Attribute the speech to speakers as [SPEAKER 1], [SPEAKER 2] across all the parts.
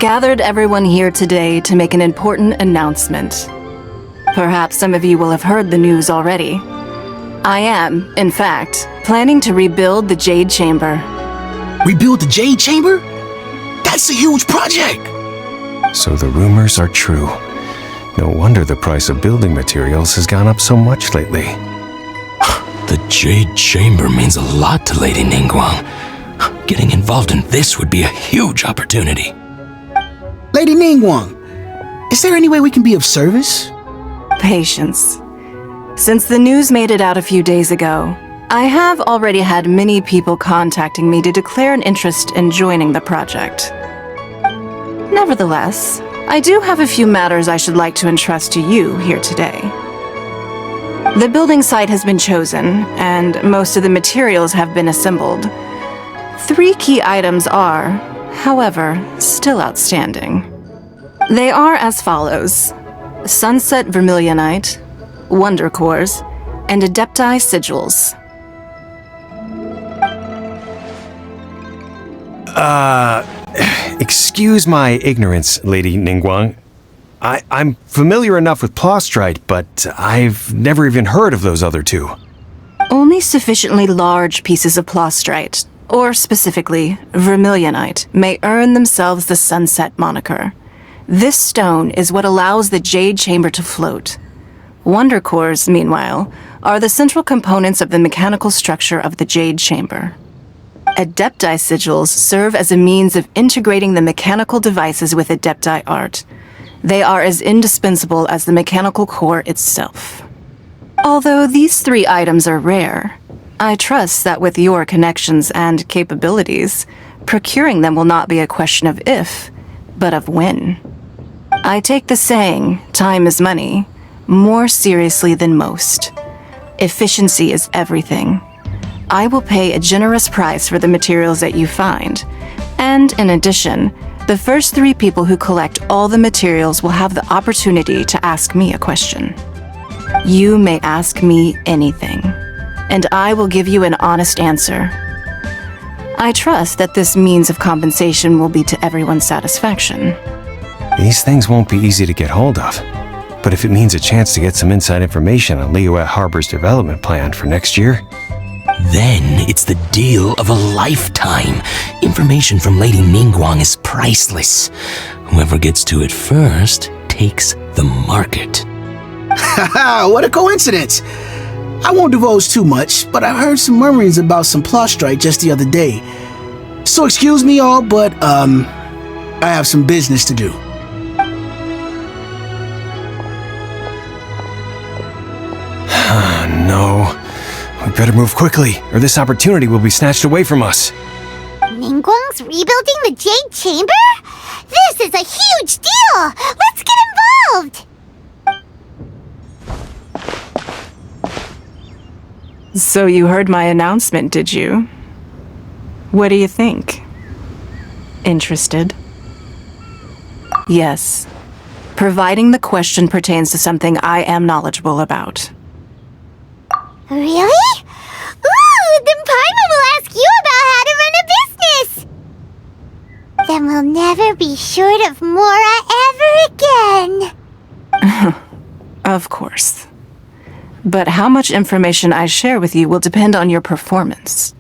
[SPEAKER 1] gathered everyone here today to make an important announcement. Perhaps some of you will have heard the news already. I am, in fact, planning to rebuild the Jade Chamber.
[SPEAKER 2] Rebuild the Jade Chamber? That's a huge project!
[SPEAKER 3] So the rumors are true. No wonder the price of building materials has gone up so much lately.
[SPEAKER 4] The Jade Chamber means a lot to Lady Ningguang. Getting involved in this would be a huge opportunity.
[SPEAKER 2] Lady Ningguang, is there any way we can be of service?
[SPEAKER 1] Patience. Since the news made it out a few days ago, I have already had many people contacting me to declare an interest in joining the project. Nevertheless, I do have a few matters I should like to entrust to you here today. The building site has been chosen, and most of the materials have been assembled. 3 key items are, however, still outstanding. They are as follows: Sunset Vermilionite, Wonder Cores, and Adepti Sigils.
[SPEAKER 3] Excuse my ignorance, Lady Ningguang. I'm familiar enough with Plostrite, but I've never even heard of those other 2.
[SPEAKER 1] Only sufficiently large pieces of Plostrite, or specifically Vermilionite, may earn themselves the Sunset moniker. This stone is what allows the Jade Chamber to float. Wonder Cores, meanwhile, are the central components of the mechanical structure of the Jade Chamber. Adepti Sigils serve as a means of integrating the mechanical devices with Adepti art. They are as indispensable as the mechanical core itself. Although these 3 items are rare, I trust that with your connections and capabilities, procuring them will not be a question of if, but of when. I take the saying, time is money, more seriously than most. Efficiency is everything. I will pay a generous price for the materials that you find, and in addition, the first 3 people who collect all the materials will have the opportunity to ask me a question. You may ask me anything, and I will give you an honest answer. I trust that this means of compensation will be to everyone's satisfaction.
[SPEAKER 3] These things won't be easy to get hold of, but if it means a chance to get some inside information on Liyuet Harbor's development plan for next year,
[SPEAKER 4] Then it's the deal of a lifetime. Information from Lady Ningguang is priceless. Whoever gets to it first takes the market.
[SPEAKER 2] Haha, what a coincidence! I won't divulge too much, but I heard some murmurings about some Plostrite just the other day. So excuse me all, but I have some business to do.
[SPEAKER 3] No. We better move quickly, or this opportunity will be snatched away from us.
[SPEAKER 5] Ningguang's rebuilding the Jade Chamber? This is a huge deal! Let's get involved!
[SPEAKER 1] So you heard my announcement, did you? What do you think? Interested? Yes. Providing the question pertains to something I am knowledgeable about.
[SPEAKER 5] Really? Ooh, then Paimon will ask you about how to run a business! Then we'll never be short of Mora ever again!
[SPEAKER 1] Of course. But how much information I share with you will depend on your performance.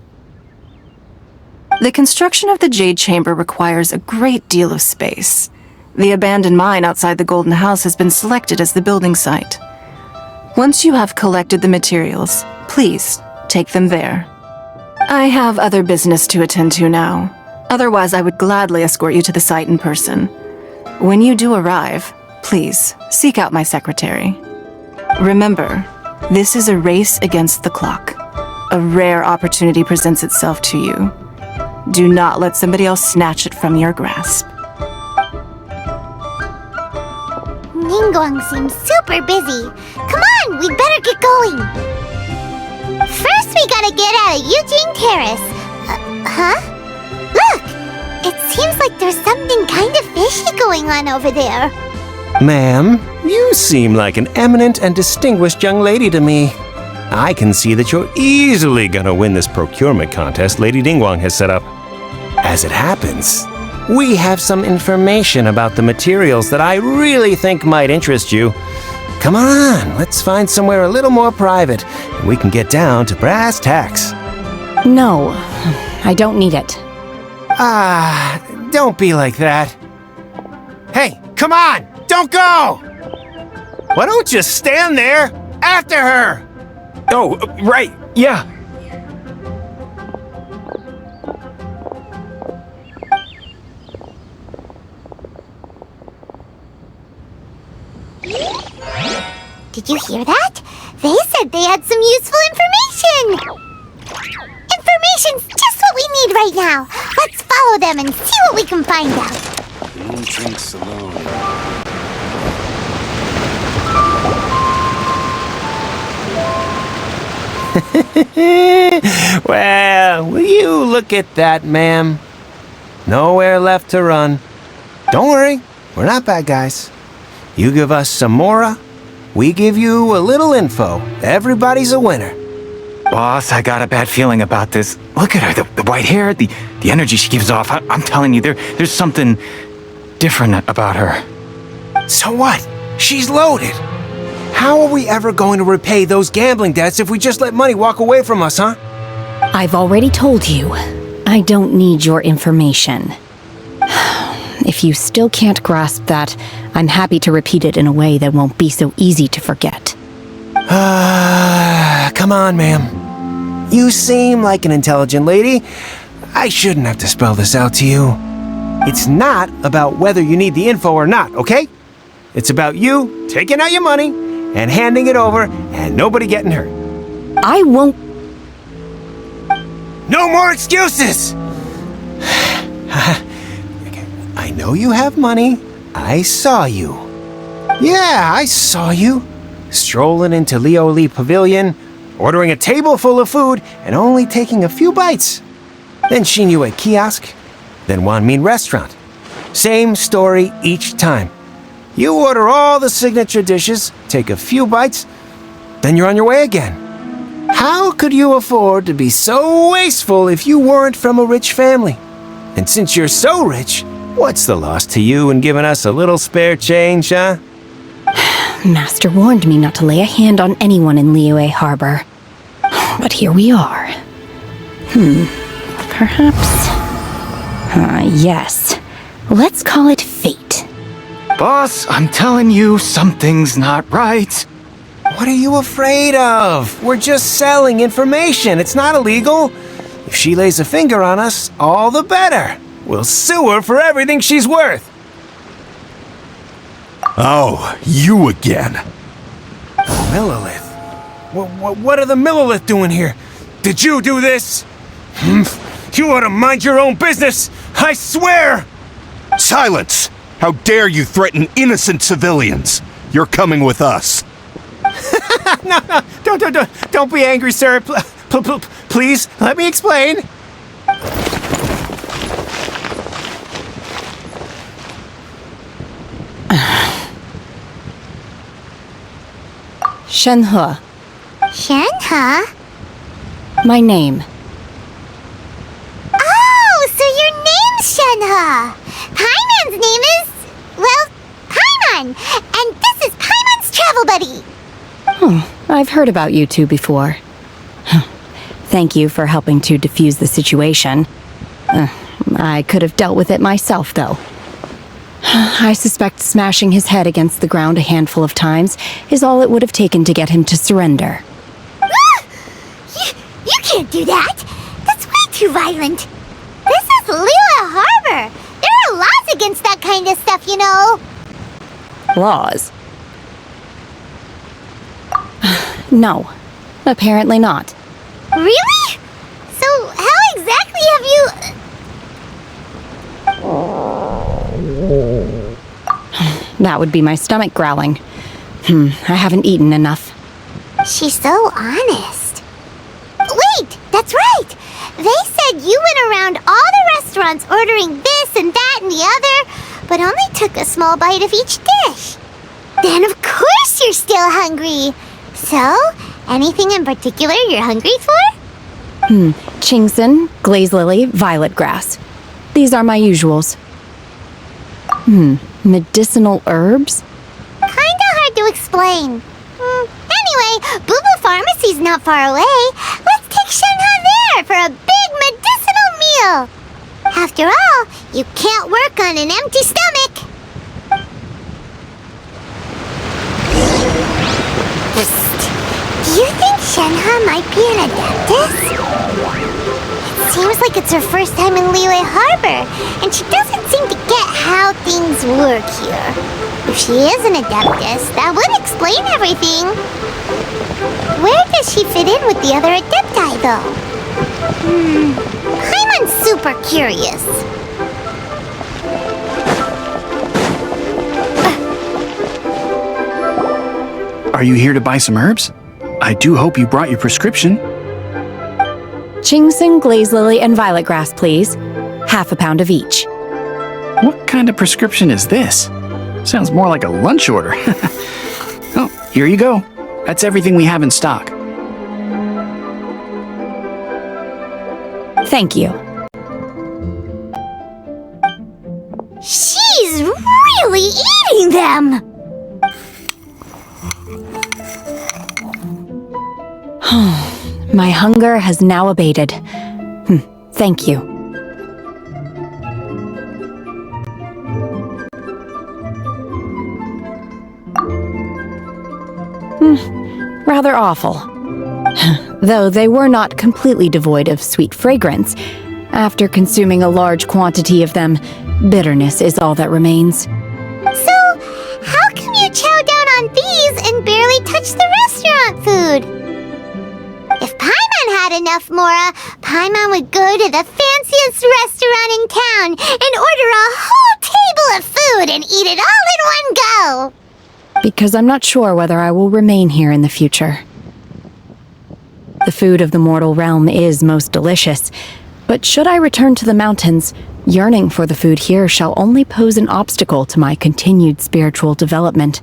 [SPEAKER 1] The construction of the Jade Chamber requires a great deal of space. The abandoned mine outside the Golden House has been selected as the building site. Once you have collected the materials, please take them there. I have other business to attend to now. Otherwise, I would gladly escort you to the site in person. When you do arrive, please seek out my secretary. Remember, this is a race against the clock. A rare opportunity presents itself to you. Do not let somebody else snatch it from your grasp.
[SPEAKER 5] Ningguang seems super busy. Come on, we'd better get going. First, we gotta get out of Eugene Terrace. Huh? Look! It seems like there's something kind of fishy going on over there.
[SPEAKER 3] Ma'am, you seem like an eminent and distinguished young lady to me. I can see that you're easily gonna win this procurement contest Lady Ningguang has set up. As it happens, We have some information about the materials that I really think might interest you. Come on, let's find somewhere a little more private, and we can get down to brass tacks.
[SPEAKER 6] No, I don't need it.
[SPEAKER 3] Don't be like that. Hey, come on! Don't go! Why don't you stand there after her?
[SPEAKER 7] Oh, right, yeah.
[SPEAKER 5] Did you hear that? They said they had some useful information! Information's just what we need right now! Let's follow them and see what we can find out!
[SPEAKER 8] Don't drink alone.
[SPEAKER 3] Well, will you look at that, ma'am? Nowhere left to run. Don't worry, we're not bad guys. You give us some mora, we give you a little info. Everybody's a winner.
[SPEAKER 7] Boss, I got a bad feeling about this. Look at her, the white hair, the energy she gives off. I'm telling you, there's something different about her.
[SPEAKER 3] So what? She's loaded. How are we ever going to repay those gambling debts if we just let money walk away from us, huh?
[SPEAKER 6] I've already told you, I don't need your information. If you still can't grasp that, I'm happy to repeat it in a way that won't be so easy to forget.
[SPEAKER 3] Come on, ma'am. You seem like an intelligent lady. I shouldn't have to spell this out to you. It's not about whether you need the info or not, okay? It's about you taking out your money and handing it over and nobody getting hurt.
[SPEAKER 6] I won't.
[SPEAKER 3] No more excuses! I know you have money. I saw you. Yeah, I saw you. Strolling into Leo Lee Pavilion, ordering a table full of food, and only taking a few bites. Then Shinyu at kiosk, then Wanmin restaurant. Same story each time. You order all the signature dishes, take a few bites, then you're on your way again. How could you afford to be so wasteful if you weren't from a rich family? And since you're so rich, what's the loss to you in giving us a little spare change, huh?
[SPEAKER 6] Master warned me not to lay a hand on anyone in Liyue Harbor. But here we are. Perhaps... yes. Let's call it fate.
[SPEAKER 7] Boss, I'm telling you, something's not right.
[SPEAKER 3] What are you afraid of? We're just selling information. It's not illegal. If she lays a finger on us, all the better. We'll sue her for everything she's worth.
[SPEAKER 8] Oh, you again.
[SPEAKER 3] Millilith? What are the Millilith doing here? Did you do this? You ought to mind your own business, I swear!
[SPEAKER 8] Silence! How dare you threaten innocent civilians? You're coming with us.
[SPEAKER 3] No, don't be angry, sir. Please, let me explain.
[SPEAKER 6] Shenhe,
[SPEAKER 5] Shenhe?
[SPEAKER 6] my name.
[SPEAKER 5] Oh, so your name's Shenhe! Paimon's name is... well, Paimon! And this is Paimon's travel buddy!
[SPEAKER 6] I've heard about you two before. Thank you for helping to defuse the situation. I could have dealt with it myself, though. I suspect smashing his head against the ground a handful of times is all it would have taken to get him to surrender.
[SPEAKER 5] You can't do that! That's way too violent! This is Liyue Harbor! There are laws against that kind of stuff, you know!
[SPEAKER 6] Laws? No, apparently not.
[SPEAKER 5] Really? So how exactly have you...
[SPEAKER 6] That would be my stomach growling. I haven't eaten enough.
[SPEAKER 5] She's so honest. Wait, that's right! They said you went around all the restaurants ordering this and that and the other, but only took a small bite of each dish. Then of course you're still hungry. So, anything in particular you're hungry for?
[SPEAKER 6] Chingson, glaze lily, violet grass. These are my usuals. Medicinal herbs?
[SPEAKER 5] Kinda hard to explain. Anyway, Boo Pharmacy's not far away. Let's take Shenhe there for a big medicinal meal. After all, you can't work on an empty stomach. Do you think Shenhe might be an adeptus? It seems like it's her first time in Liyue Harbor, and she doesn't seem to get how things work here. If she is an adeptus, that would explain everything. Where does she fit in with the other adepti, though? I'm super curious.
[SPEAKER 9] Are you here to buy some herbs? I do hope you brought your prescription.
[SPEAKER 6] Ginseng, glaze lily, and violet grass, please. Half a pound of each.
[SPEAKER 9] What kind of prescription is this? Sounds more like a lunch order. Oh, here you go. That's everything we have in stock.
[SPEAKER 6] Thank you.
[SPEAKER 5] She's really eating them!
[SPEAKER 6] My hunger has now abated. Thank you. Rather awful. Though they were not completely devoid of sweet fragrance. After consuming a large quantity of them, bitterness is all that remains.
[SPEAKER 5] So, how come you chow down on these and barely touch the restaurant food? If Paimon had enough Mora, Paimon would go to the fanciest restaurant in town and order a whole table of food and eat it all in one go.
[SPEAKER 6] Because I'm not sure whether I will remain here in the future. The food of the mortal realm is most delicious, but should I return to the mountains, yearning for the food here shall only pose an obstacle to my continued spiritual development.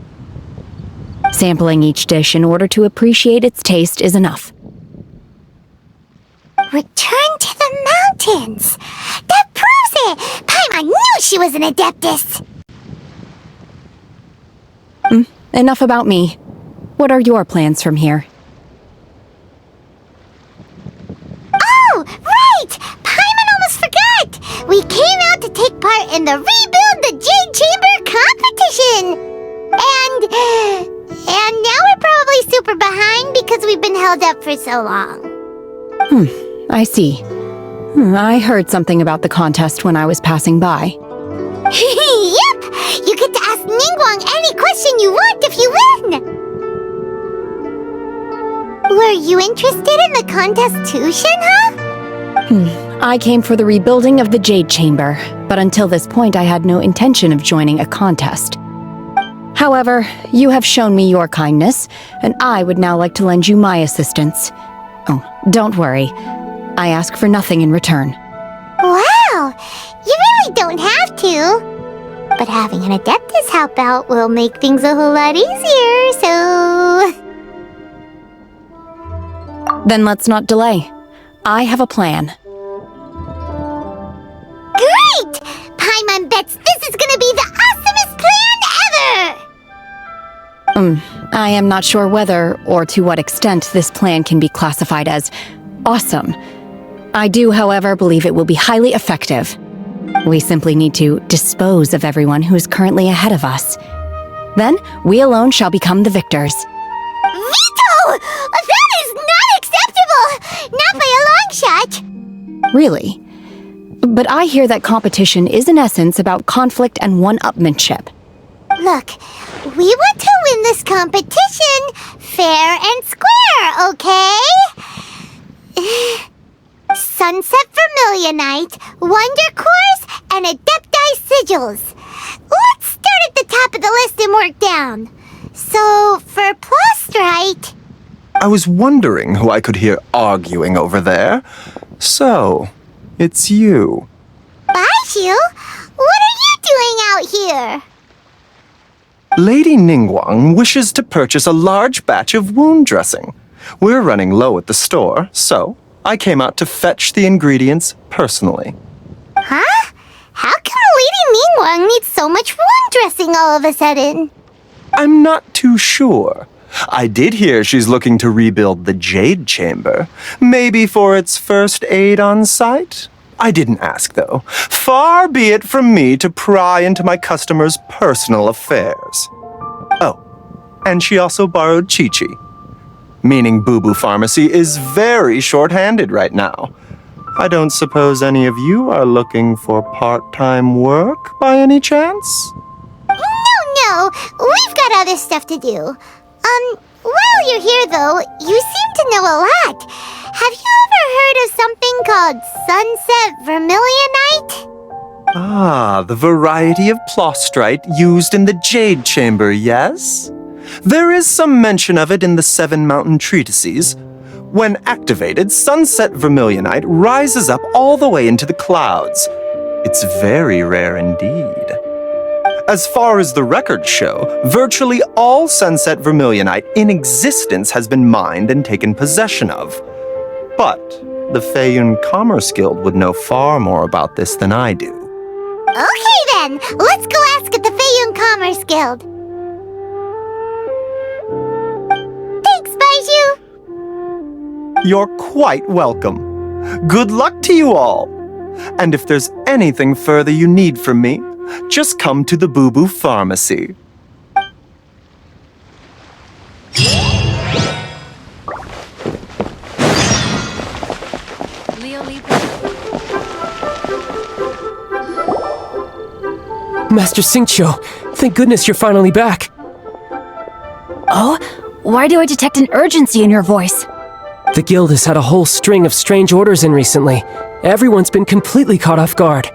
[SPEAKER 6] Sampling each dish in order to appreciate its taste is enough.
[SPEAKER 5] Return to the mountains! That proves it! Paimon knew she was an adeptus!
[SPEAKER 6] Enough about me. What are your plans from here?
[SPEAKER 5] Oh, right! Paimon almost forgot! We came out to take part in the Rebuild the Jade Chamber competition! And now we're probably super behind because we've been held up for so long.
[SPEAKER 6] I see. I heard something about the contest when I was passing by.
[SPEAKER 5] Yep! You get to ask Ningguang any question you want if you win! Were you interested in the contest too, Shenhe?
[SPEAKER 6] I came for the rebuilding of the Jade Chamber, but until this point I had no intention of joining a contest. However, you have shown me your kindness, and I would now like to lend you my assistance. Oh, don't worry. I ask for nothing in return.
[SPEAKER 5] Wow! You really don't have to. But having an adeptus help out will make things a whole lot easier, so...
[SPEAKER 6] Then let's not delay. I have a plan.
[SPEAKER 5] Great! Paimon bets this is gonna be the awesomest plan ever!
[SPEAKER 6] I am not sure whether or to what extent this plan can be classified as awesome. I do, however, believe it will be highly effective. We simply need to dispose of everyone who is currently ahead of us. Then, we alone shall become the victors.
[SPEAKER 5] Veto! That is not acceptable! Not by a long shot!
[SPEAKER 6] Really? But I hear that competition is in essence about conflict and one-upmanship.
[SPEAKER 5] Look, we want to win this competition fair and square, okay? Sunset Vermilionite, Wonder Cores, and Adepti Sigils. Let's start at the top of the list and work down. So, for Plustrite...
[SPEAKER 10] I was wondering who I could hear arguing over there. So, it's you.
[SPEAKER 5] Baiju? What are you doing out here?
[SPEAKER 10] Lady Ningguang wishes to purchase a large batch of wound dressing. We're running low at the store, so I came out to fetch the ingredients personally.
[SPEAKER 5] Huh? How come Lady Ningguang needs so much wound dressing all of a sudden?
[SPEAKER 10] I'm not too sure. I did hear she's looking to rebuild the Jade Chamber. Maybe for its first aid on site? I didn't ask, though. Far be it from me to pry into my customers' personal affairs. Oh, and she also borrowed Chi-Chi. Meaning Boo Boo Pharmacy is very short-handed right now. I don't suppose any of you are looking for part-time work by any chance?
[SPEAKER 5] No, we've got other stuff to do. While you're here though, you seem to know a lot. Have you ever heard of something called sunset vermilionite?
[SPEAKER 10] Ah, the variety of plostrite used in the Jade Chamber, yes? There is some mention of it in the Seven Mountain Treatises. When activated, sunset vermilionite rises up all the way into the clouds. It's very rare indeed. As far as the records show, virtually all sunset vermilionite in existence has been mined and taken possession of. But the Feiyun Commerce Guild would know far more about this than I do.
[SPEAKER 5] Okay then, let's go ask at the Feiyun Commerce Guild. Thanks, Baiju.
[SPEAKER 10] You're quite welcome. Good luck to you all. And if there's anything further you need from me, just come to the Boo Boo Pharmacy.
[SPEAKER 11] Master Xingqiu, thank goodness you're finally back.
[SPEAKER 6] Oh? Why do I detect an urgency in your voice?
[SPEAKER 11] The guild has had a whole string of strange orders in recently. Everyone's been completely caught off guard.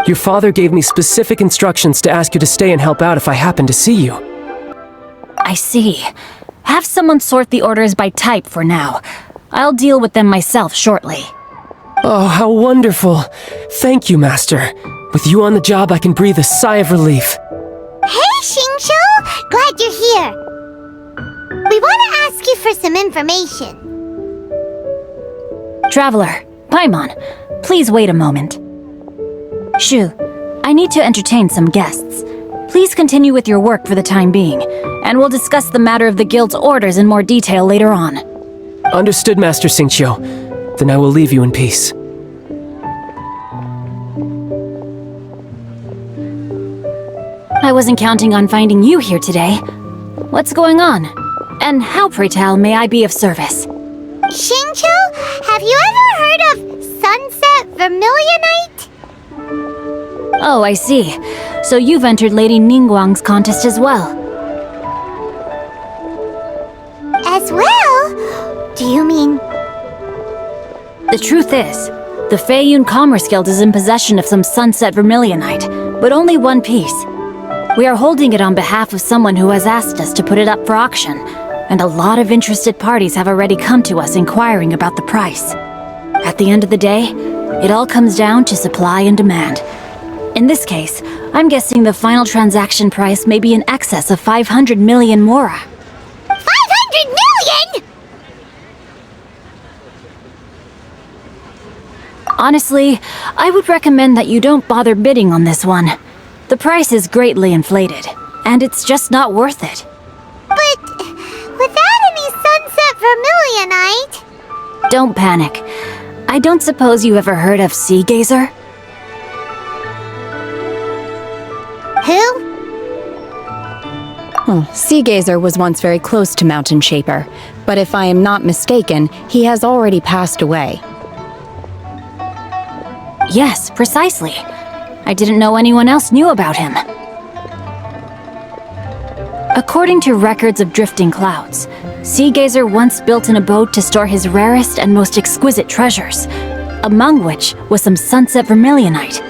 [SPEAKER 11] Your father gave me specific instructions to ask you to stay and help out if I happen to see you.
[SPEAKER 6] I see. Have someone sort the orders by type for now. I'll deal with them myself shortly.
[SPEAKER 11] Oh, how wonderful. Thank you, Master. With you on the job, I can breathe a sigh of relief.
[SPEAKER 5] Hey, Xingqiu! Glad you're here. We want to ask you for some information.
[SPEAKER 6] Traveler, Paimon, please wait a moment. Shu, I need to entertain some guests. Please continue with your work for the time being, and we'll discuss the matter of the guild's orders in more detail later on.
[SPEAKER 11] Understood, Master Xingqiu. Then I will leave you in peace.
[SPEAKER 6] I wasn't counting on finding you here today. What's going on? And how, pray tell, may I be of service?
[SPEAKER 5] Xingqiu, have you ever heard of sunset vermilionite?
[SPEAKER 6] Oh, I see. So you've entered Lady Ningguang's contest as well.
[SPEAKER 5] As well? Do you mean...
[SPEAKER 6] The truth is, the Feiyun Commerce Guild is in possession of some sunset vermilionite, but only one piece. We are holding it on behalf of someone who has asked us to put it up for auction, and a lot of interested parties have already come to us inquiring about the price. At the end of the day, it all comes down to supply and demand. In this case, I'm guessing the final transaction price may be in excess of 500 million mora.
[SPEAKER 5] 500 million?!
[SPEAKER 6] Honestly, I would recommend that you don't bother bidding on this one. The price is greatly inflated, and it's just not worth it.
[SPEAKER 5] But without any sunset vermilionite...
[SPEAKER 6] Don't panic. I don't suppose you ever heard of Sea Gazer?
[SPEAKER 5] Who?
[SPEAKER 6] Sea Gazer was once very close to Mountain Shaper, but if I am not mistaken, he has already passed away. Yes, precisely. I didn't know anyone else knew about him. According to records of drifting clouds, Sea Gazer once built an abode to store his rarest and most exquisite treasures, among which was some sunset vermilionite.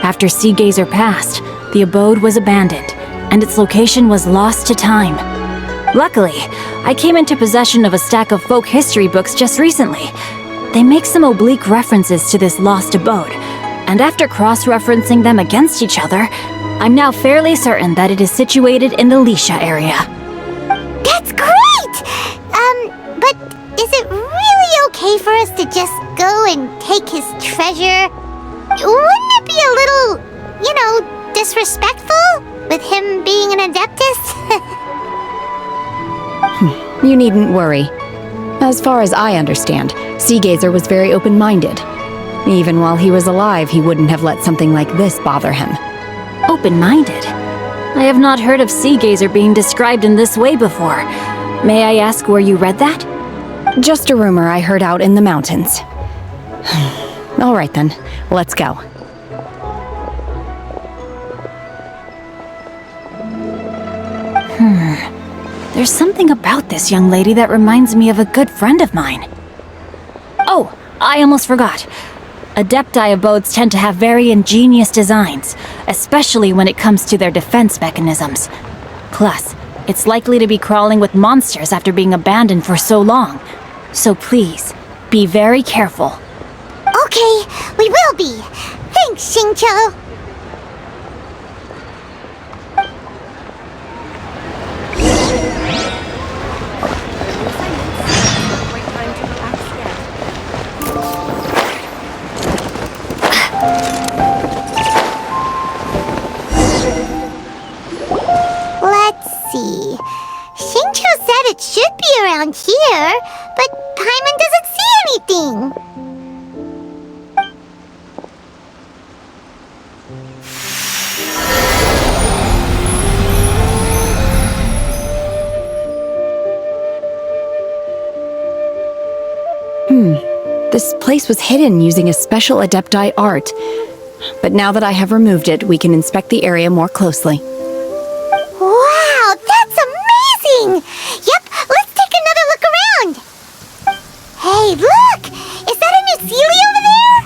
[SPEAKER 6] After Sea Gazer passed, the abode was abandoned, and its location was lost to time. Luckily, I came into possession of a stack of folk history books just recently. They make some oblique references to this lost abode, and after cross-referencing them against each other, I'm now fairly certain that it is situated in the Lisha area.
[SPEAKER 5] That's great! But is it really okay for us to just go and take his treasure? Wouldn't it be a little, disrespectful with him being an Adeptus?
[SPEAKER 6] You needn't worry. As far as I understand, Seagazer was very open-minded. Even while he was alive, he wouldn't have let something like this bother him.
[SPEAKER 12] Open-minded? I have not heard of Seagazer being described in this way before. May I ask where you read that?
[SPEAKER 6] Just a rumor I heard out in the mountains. All right then, let's go.
[SPEAKER 12] There's something about this young lady that reminds me of a good friend of mine. Oh, I almost forgot. Adepti abodes tend to have very ingenious designs, especially when it comes to their defense mechanisms. Plus, it's likely to be crawling with monsters after being abandoned for so long. So please, be very careful.
[SPEAKER 5] Okay, we will be. Thanks, Xingqiu. Let's see. Xingqiu said it should be around here, but Paimon doesn't see anything.
[SPEAKER 6] This place was hidden using a special Adepti art. But now that I have removed it, we can inspect the area more closely.
[SPEAKER 5] Wow, that's amazing! Yep, let's take another look around. Hey, look! Is that a new Sealy over there?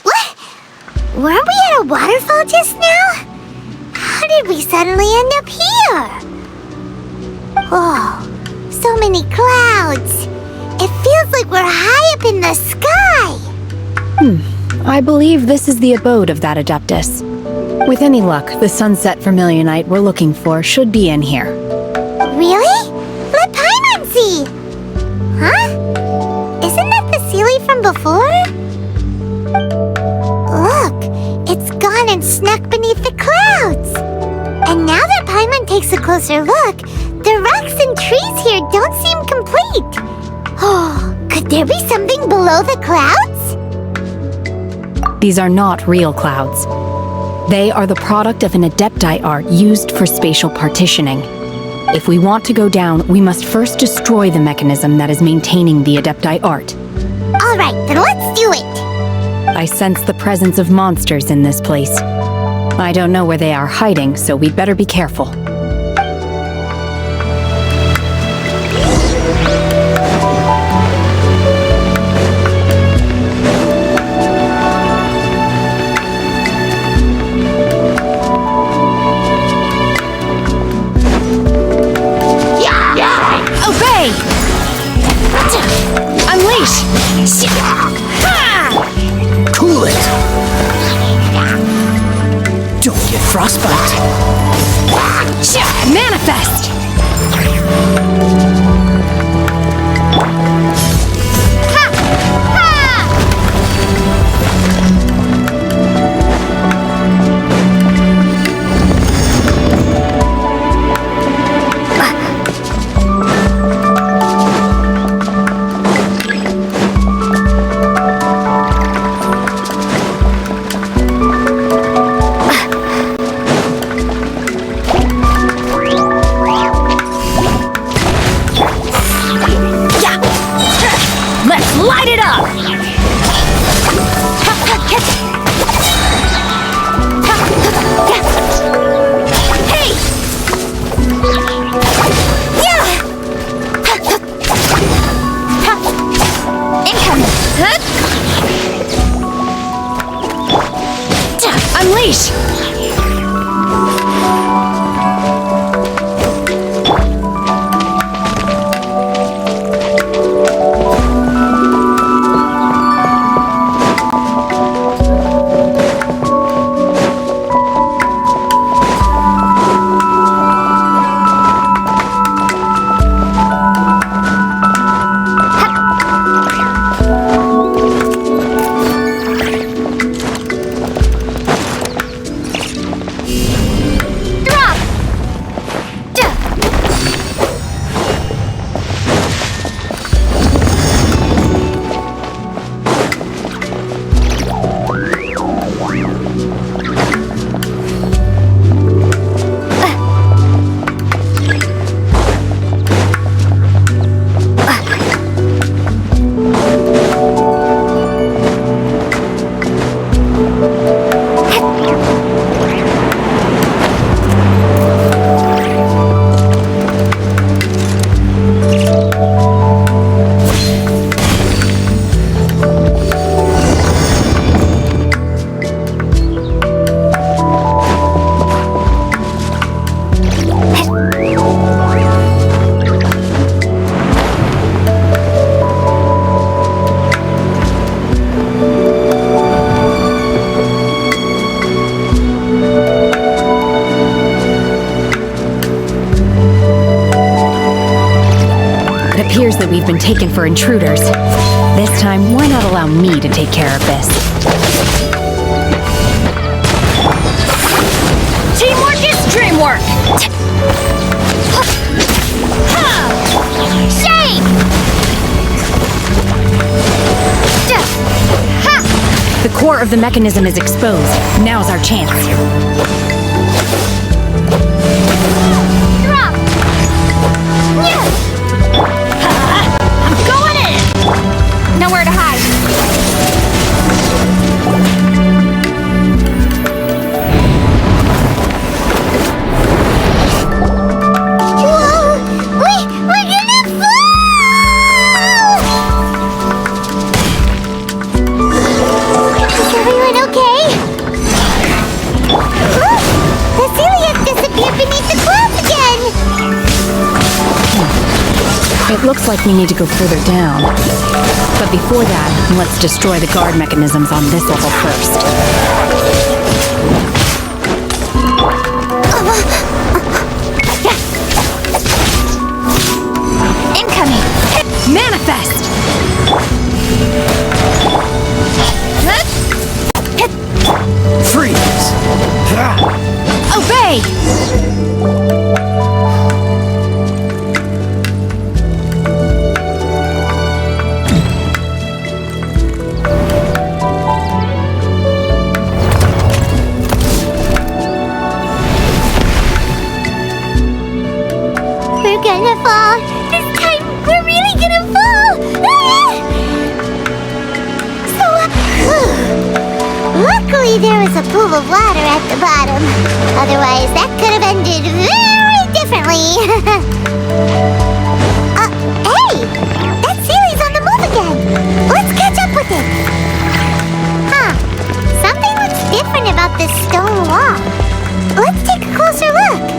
[SPEAKER 5] What? Weren't we at a waterfall just now? How did we suddenly end up here? Oh, so many clouds. It feels like we're high up in the sky.
[SPEAKER 6] I believe this is the abode of that Adeptus. With any luck, the sunset vermilionite we're looking for should be in here.
[SPEAKER 5] Really? Let Paimon see. Huh? Isn't that the Sealy from before? Look, it's gone and snuck beneath the clouds. And now that Paimon takes a closer look, the rocks and trees here don't seem complete. Oh, could there be something below the clouds?
[SPEAKER 6] These are not real clouds. They are the product of an Adepti art used for spatial partitioning. If we want to go down, we must first destroy the mechanism that is maintaining the Adepti art.
[SPEAKER 5] All right, then let's do it.
[SPEAKER 6] I sense the presence of monsters in this place. I don't know where they are hiding, so we'd better be careful.
[SPEAKER 12] Obey! Unleash!
[SPEAKER 2] Cool it! Don't get frostbite.
[SPEAKER 12] Manifest! Unleash!
[SPEAKER 6] That we've been taken for intruders. This time, why not allow me to take care of this?
[SPEAKER 12] Teamwork is dreamwork!
[SPEAKER 5] Shame!
[SPEAKER 6] The core of the mechanism is exposed. Now's our chance.
[SPEAKER 5] Drop! Yeah! Nowhere to hide. Whoa! We're gonna fall! Is everyone okay? Look! The celiac disappeared beneath the clouds again!
[SPEAKER 6] It looks like we need to go further down. But before that, let's destroy the guard mechanisms on this level first.
[SPEAKER 12] Incoming!
[SPEAKER 6] Manifest!
[SPEAKER 9] Freeze!
[SPEAKER 12] Obey!
[SPEAKER 5] We're gonna fall. This time, we're really gonna fall. Luckily, there was a pool of water at the bottom. Otherwise, that could have ended very differently. Hey! That Sealy's on the move again. Let's catch up with it. Huh. Something looks different about this stone wall. Let's take a closer look.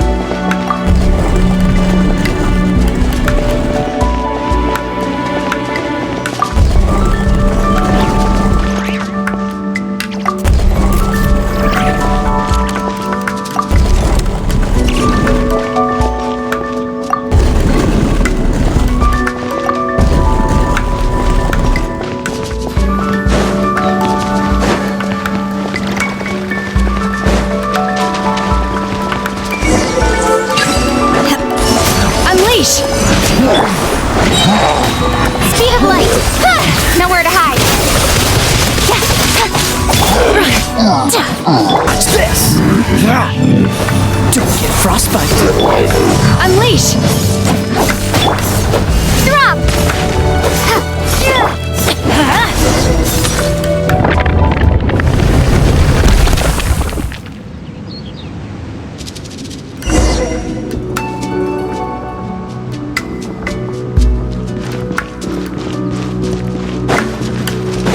[SPEAKER 12] Speed of light! Nowhere to hide!
[SPEAKER 9] What's this? Don't get frostbite.
[SPEAKER 12] Unleash! Drop!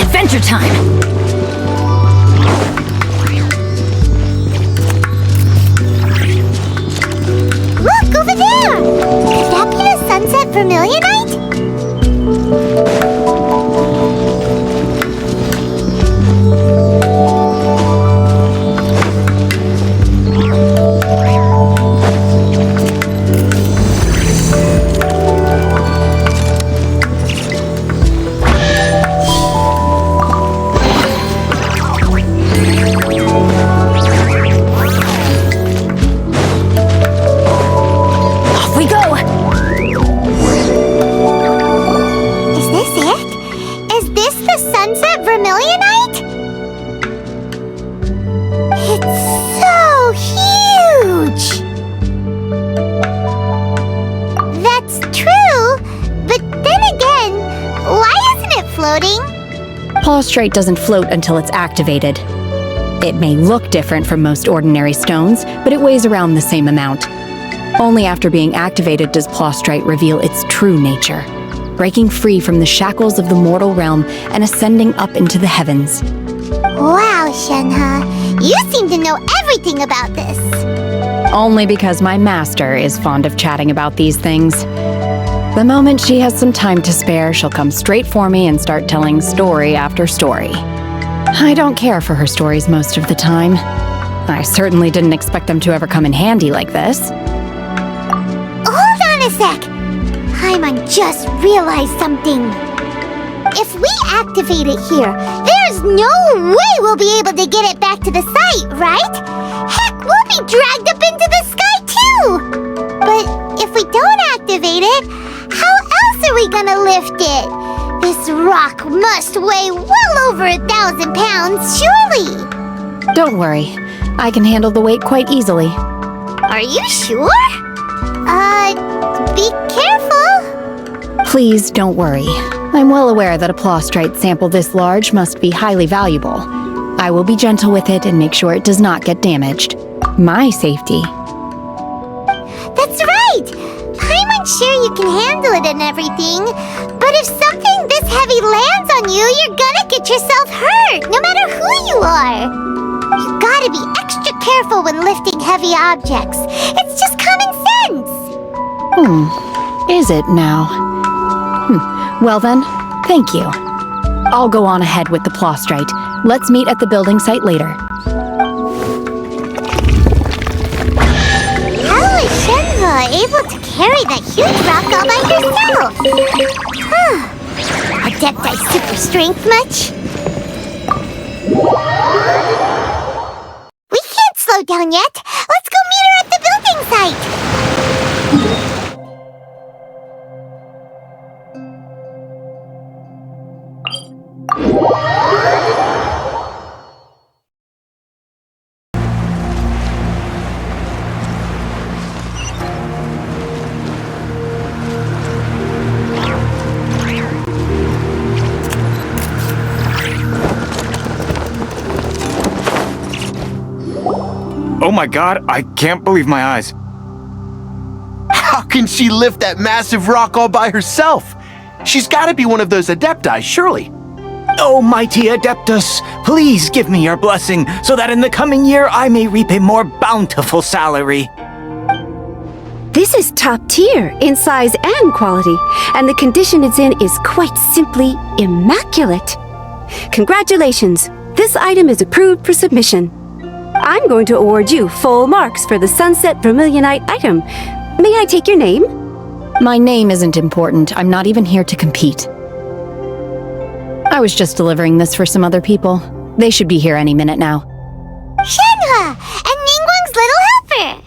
[SPEAKER 12] Adventure time!
[SPEAKER 5] floating?
[SPEAKER 6] Plaustrite doesn't float until it's activated. It may look different from most ordinary stones, but it weighs around the same amount. Only after being activated does Plaustrite reveal its true nature, breaking free from the shackles of the mortal realm and ascending up into the heavens.
[SPEAKER 5] Wow, Shenhe, you seem to know everything about this.
[SPEAKER 6] Only because my master is fond of chatting about these things. The moment she has some time to spare, she'll come straight for me and start telling story after story. I don't care for her stories most of the time. I certainly didn't expect them to ever come in handy like this.
[SPEAKER 5] Hold on a sec. Paimon just realized something. If we activate it here, there's no way we'll be able to get it back to the site, right? Heck, we'll be dragged up into the sky too! But if we don't activate it, how else are we gonna lift it? This rock must weigh well over 1,000 pounds, surely!
[SPEAKER 6] Don't worry. I can handle the weight quite easily.
[SPEAKER 5] Are you sure? Be careful!
[SPEAKER 6] Please don't worry. I'm well aware that a Plaustrite sample this large must be highly valuable. I will be gentle with it and make sure it does not get damaged. My safety.
[SPEAKER 5] That's right! Paimon's sure you can handle it and everything, but if something this heavy lands on you, you're gonna get yourself hurt, no matter who you are. You gotta be extra careful when lifting heavy objects. It's just common sense.
[SPEAKER 6] Is it now? Well then, thank you. I'll go on ahead with the Plaustrite. Let's meet at the building site later.
[SPEAKER 5] How is Shenhe able to carry that huge rock all by herself? Adepti super strength much? We can't slow down yet. Let's go meet her at the building site.
[SPEAKER 7] Oh my god, I can't believe my eyes.
[SPEAKER 8] How can she lift that massive rock all by herself? She's gotta be one of those Adepti, surely.
[SPEAKER 7] Oh, mighty Adeptus, please give me your blessing so that in the coming year I may reap a more bountiful salary.
[SPEAKER 13] This is top tier in size and quality, and the condition it's in is quite simply immaculate. Congratulations, this item is approved for submission. I'm going to award you full marks for the Sunset Vermilionite item. May I take your name?
[SPEAKER 6] My name isn't important. I'm not even here to compete. I was just delivering this for some other people. They should be here any minute now.
[SPEAKER 5] Shenhe and Ningguang's little helper.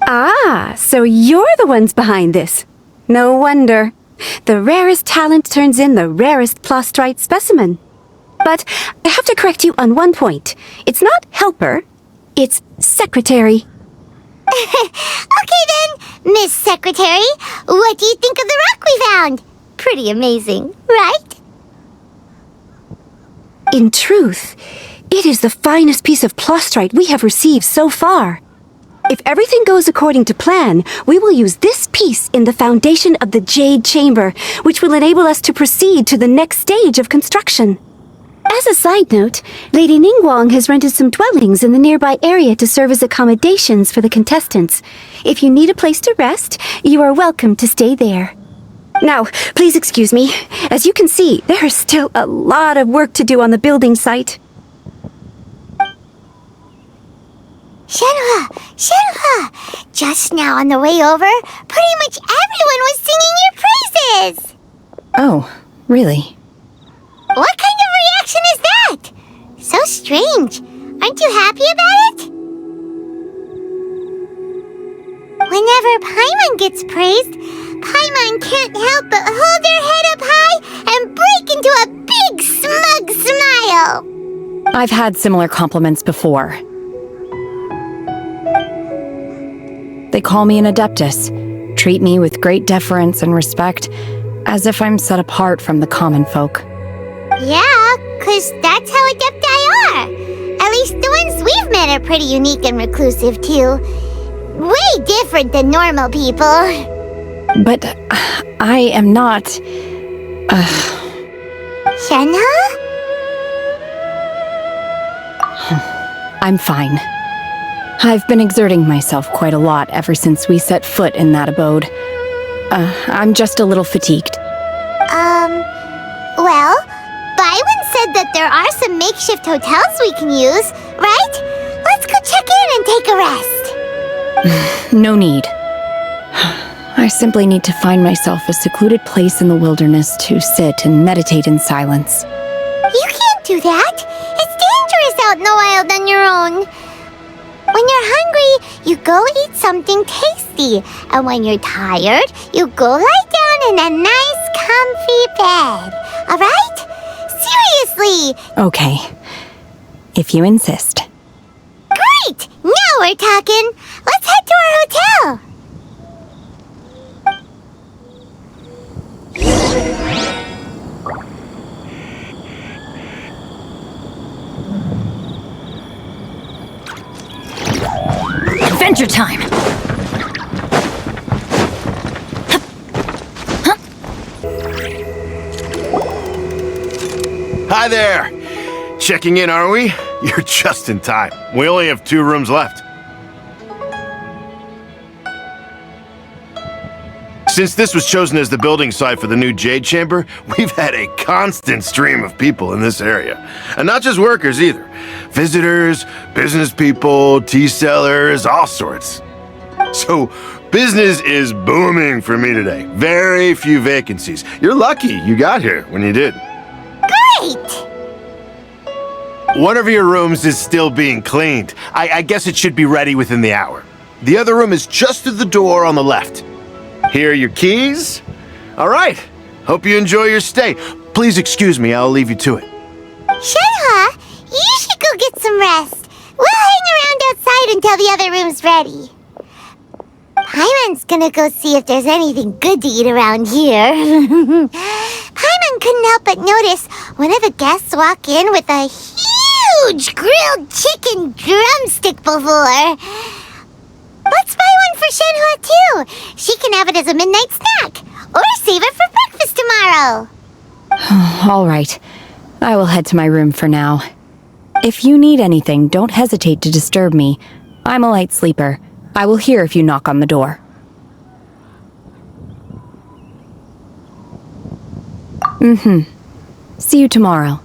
[SPEAKER 13] Ah, so you're the ones behind this. No wonder. The rarest talent turns in the rarest Plaustrite specimen. But I have to correct you on one point. It's not helper, it's secretary.
[SPEAKER 5] Okay then, Miss Secretary, what do you think of the rock we found? Pretty amazing, right?
[SPEAKER 13] In truth, it is the finest piece of Plaustrite we have received so far. If everything goes according to plan, we will use this piece in the foundation of the Jade Chamber, which will enable us to proceed to the next stage of construction. As a side note, Lady Ningguang has rented some dwellings in the nearby area to serve as accommodations for the contestants. If you need a place to rest, you are welcome to stay there. Now, please excuse me. As you can see, there is still a lot of work to do on the building site.
[SPEAKER 5] Shenhe! Just now on the way over, pretty much everyone was singing your praises!
[SPEAKER 6] Oh, really?
[SPEAKER 5] What kind of reaction is that? So strange. Aren't you happy about it? Whenever Paimon gets praised, Paimon can't help but hold her head up high and break into a big smug smile.
[SPEAKER 6] I've had similar compliments before. They call me an Adeptus, treat me with great deference and respect, as if I'm set apart from the common folk.
[SPEAKER 5] Yeah, 'cause that's how Adepti are. At least the ones we've met are pretty unique and reclusive, too. Way different than normal people.
[SPEAKER 6] But I am not...
[SPEAKER 5] Shenhe?
[SPEAKER 6] I'm fine. I've been exerting myself quite a lot ever since we set foot in that abode. I'm just a little fatigued.
[SPEAKER 5] Well, Byron said that there are some makeshift hotels we can use, right? Let's go check in and take a rest.
[SPEAKER 6] No need. I simply need to find myself a secluded place in the wilderness to sit and meditate in silence.
[SPEAKER 5] You can't do that. It's dangerous out in the wild on your own. When you're hungry, you go eat something tasty. And when you're tired, you go lie down in a nice, comfy bed. Alright? Seriously!
[SPEAKER 6] Okay. If you insist.
[SPEAKER 5] Great! Now we're talking. Let's head to our hotel.
[SPEAKER 12] Adventure time!
[SPEAKER 8] Hi there! Checking in, are we? You're just in time. We only have 2 rooms left. Since this was chosen as the building site for the new Jade Chamber, we've had a constant stream of people in this area. And not just workers either. Visitors, business people, tea sellers, all sorts. So, business is booming for me today. Very few vacancies. You're lucky you got here when you did.
[SPEAKER 5] Great!
[SPEAKER 8] One of your rooms is still being cleaned. I guess it should be ready within the hour. The other room is just through the door on the left. Here are your keys. All right. Hope you enjoy your stay. Please excuse me, I'll leave you to it.
[SPEAKER 5] Shenhe, you should go get some rest. We'll hang around outside until the other room's ready. Paimon's gonna go see if there's anything good to eat around here. Paimon couldn't help but notice one of the guests walk in with a huge grilled chicken drumstick before. Let's buy one for Shenhe too. She can have it as a midnight snack. Or save it for breakfast tomorrow.
[SPEAKER 6] All right. I will head to my room for now. If you need anything, don't hesitate to disturb me. I'm a light sleeper. I will hear if you knock on the door. See you tomorrow.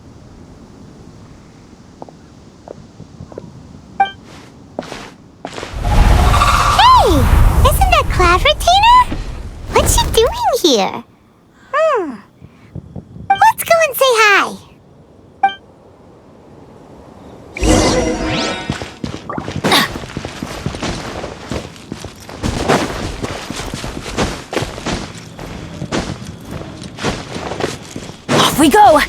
[SPEAKER 5] Isn't that Cloud Retainer? What's she doing here? Let's go and say hi.
[SPEAKER 12] Off we go!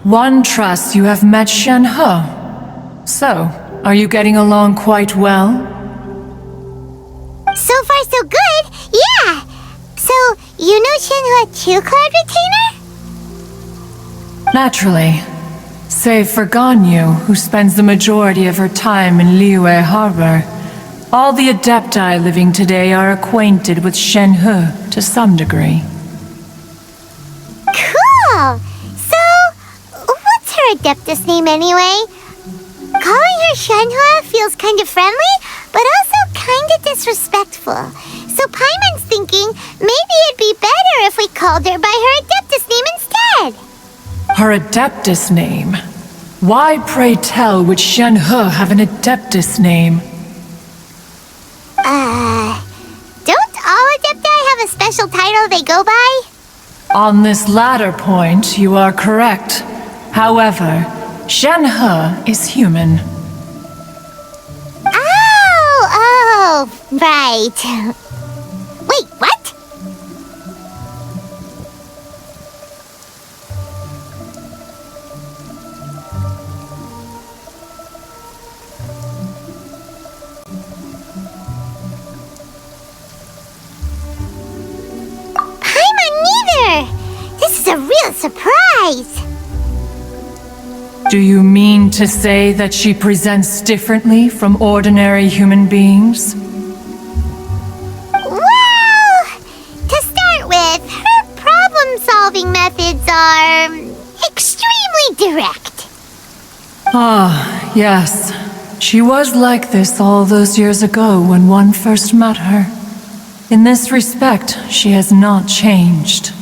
[SPEAKER 14] One trusts you have met Shenhe. So, are you getting along quite well?
[SPEAKER 5] So far, so good. Yeah. So, you know Shenhe too, Cloud Retainer?
[SPEAKER 14] Naturally. Save for Ganyu, who spends the majority of her time in Liyue Harbor. All the Adepti living today are acquainted with Shenhe to some degree.
[SPEAKER 5] Cool. So, what's her Adeptus name anyway? Calling her Shenhe feels kind of friendly, but also kind of disrespectful. So Paimon's thinking maybe it'd be better if we called her by her Adeptus name instead.
[SPEAKER 14] Her Adeptus name? Why, pray tell, would Shenhe have an Adeptus name?
[SPEAKER 5] Don't all Adepti have a special title they go by?
[SPEAKER 14] On this latter point, you are correct. However, Shenhe is human.
[SPEAKER 5] Oh, right. Wait, what? real surprise!
[SPEAKER 14] Do you mean to say that she presents differently from ordinary human beings?
[SPEAKER 5] Well, to start with, her problem-solving methods are extremely direct.
[SPEAKER 14] Ah, yes. She was like this all those years ago when one first met her. In this respect, she has not changed.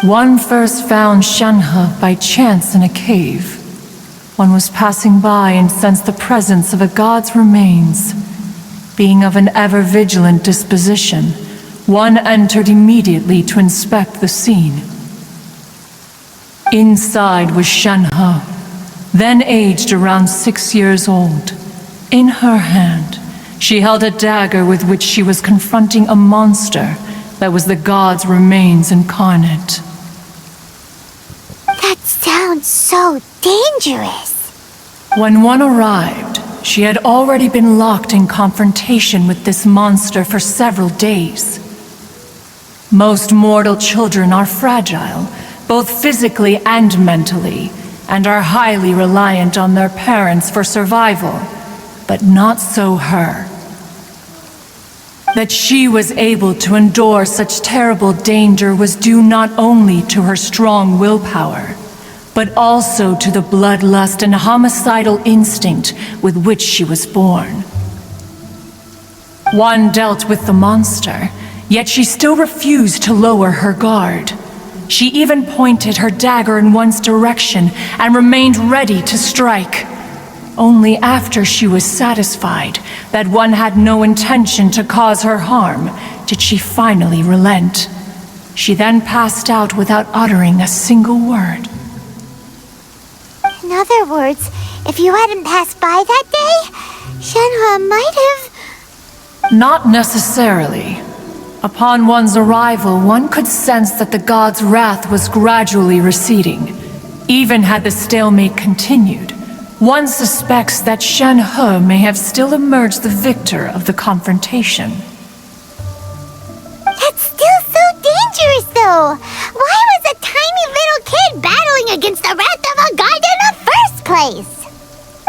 [SPEAKER 14] One first found Shenhe by chance in a cave. One was passing by and sensed the presence of a god's remains. Being of an ever-vigilant disposition, one entered immediately to inspect the scene. Inside was Shenhe, then aged around 6 years old. In her hand, she held a dagger with which she was confronting a monster that was the god's remains incarnate.
[SPEAKER 5] That sounds so dangerous.
[SPEAKER 14] When one arrived, she had already been locked in confrontation with this monster for several days. Most mortal children are fragile, both physically and mentally, and are highly reliant on their parents for survival, but not so her. That she was able to endure such terrible danger was due not only to her strong willpower, but also to the bloodlust and homicidal instinct with which she was born. One dealt with the monster, yet she still refused to lower her guard. She even pointed her dagger in one's direction and remained ready to strike. Only after she was satisfied that one had no intention to cause her harm did she finally relent. She then passed out without uttering a single word.
[SPEAKER 5] In other words, if you hadn't passed by that day, Shenhe might have...
[SPEAKER 14] Not necessarily. Upon one's arrival, one could sense that the god's wrath was gradually receding. Even had the stalemate continued, one suspects that Shenhe may have still emerged the victor of the confrontation.
[SPEAKER 5] That's still so dangerous, though! Why was a tiny little kid battling against the wrath of a god in the first place?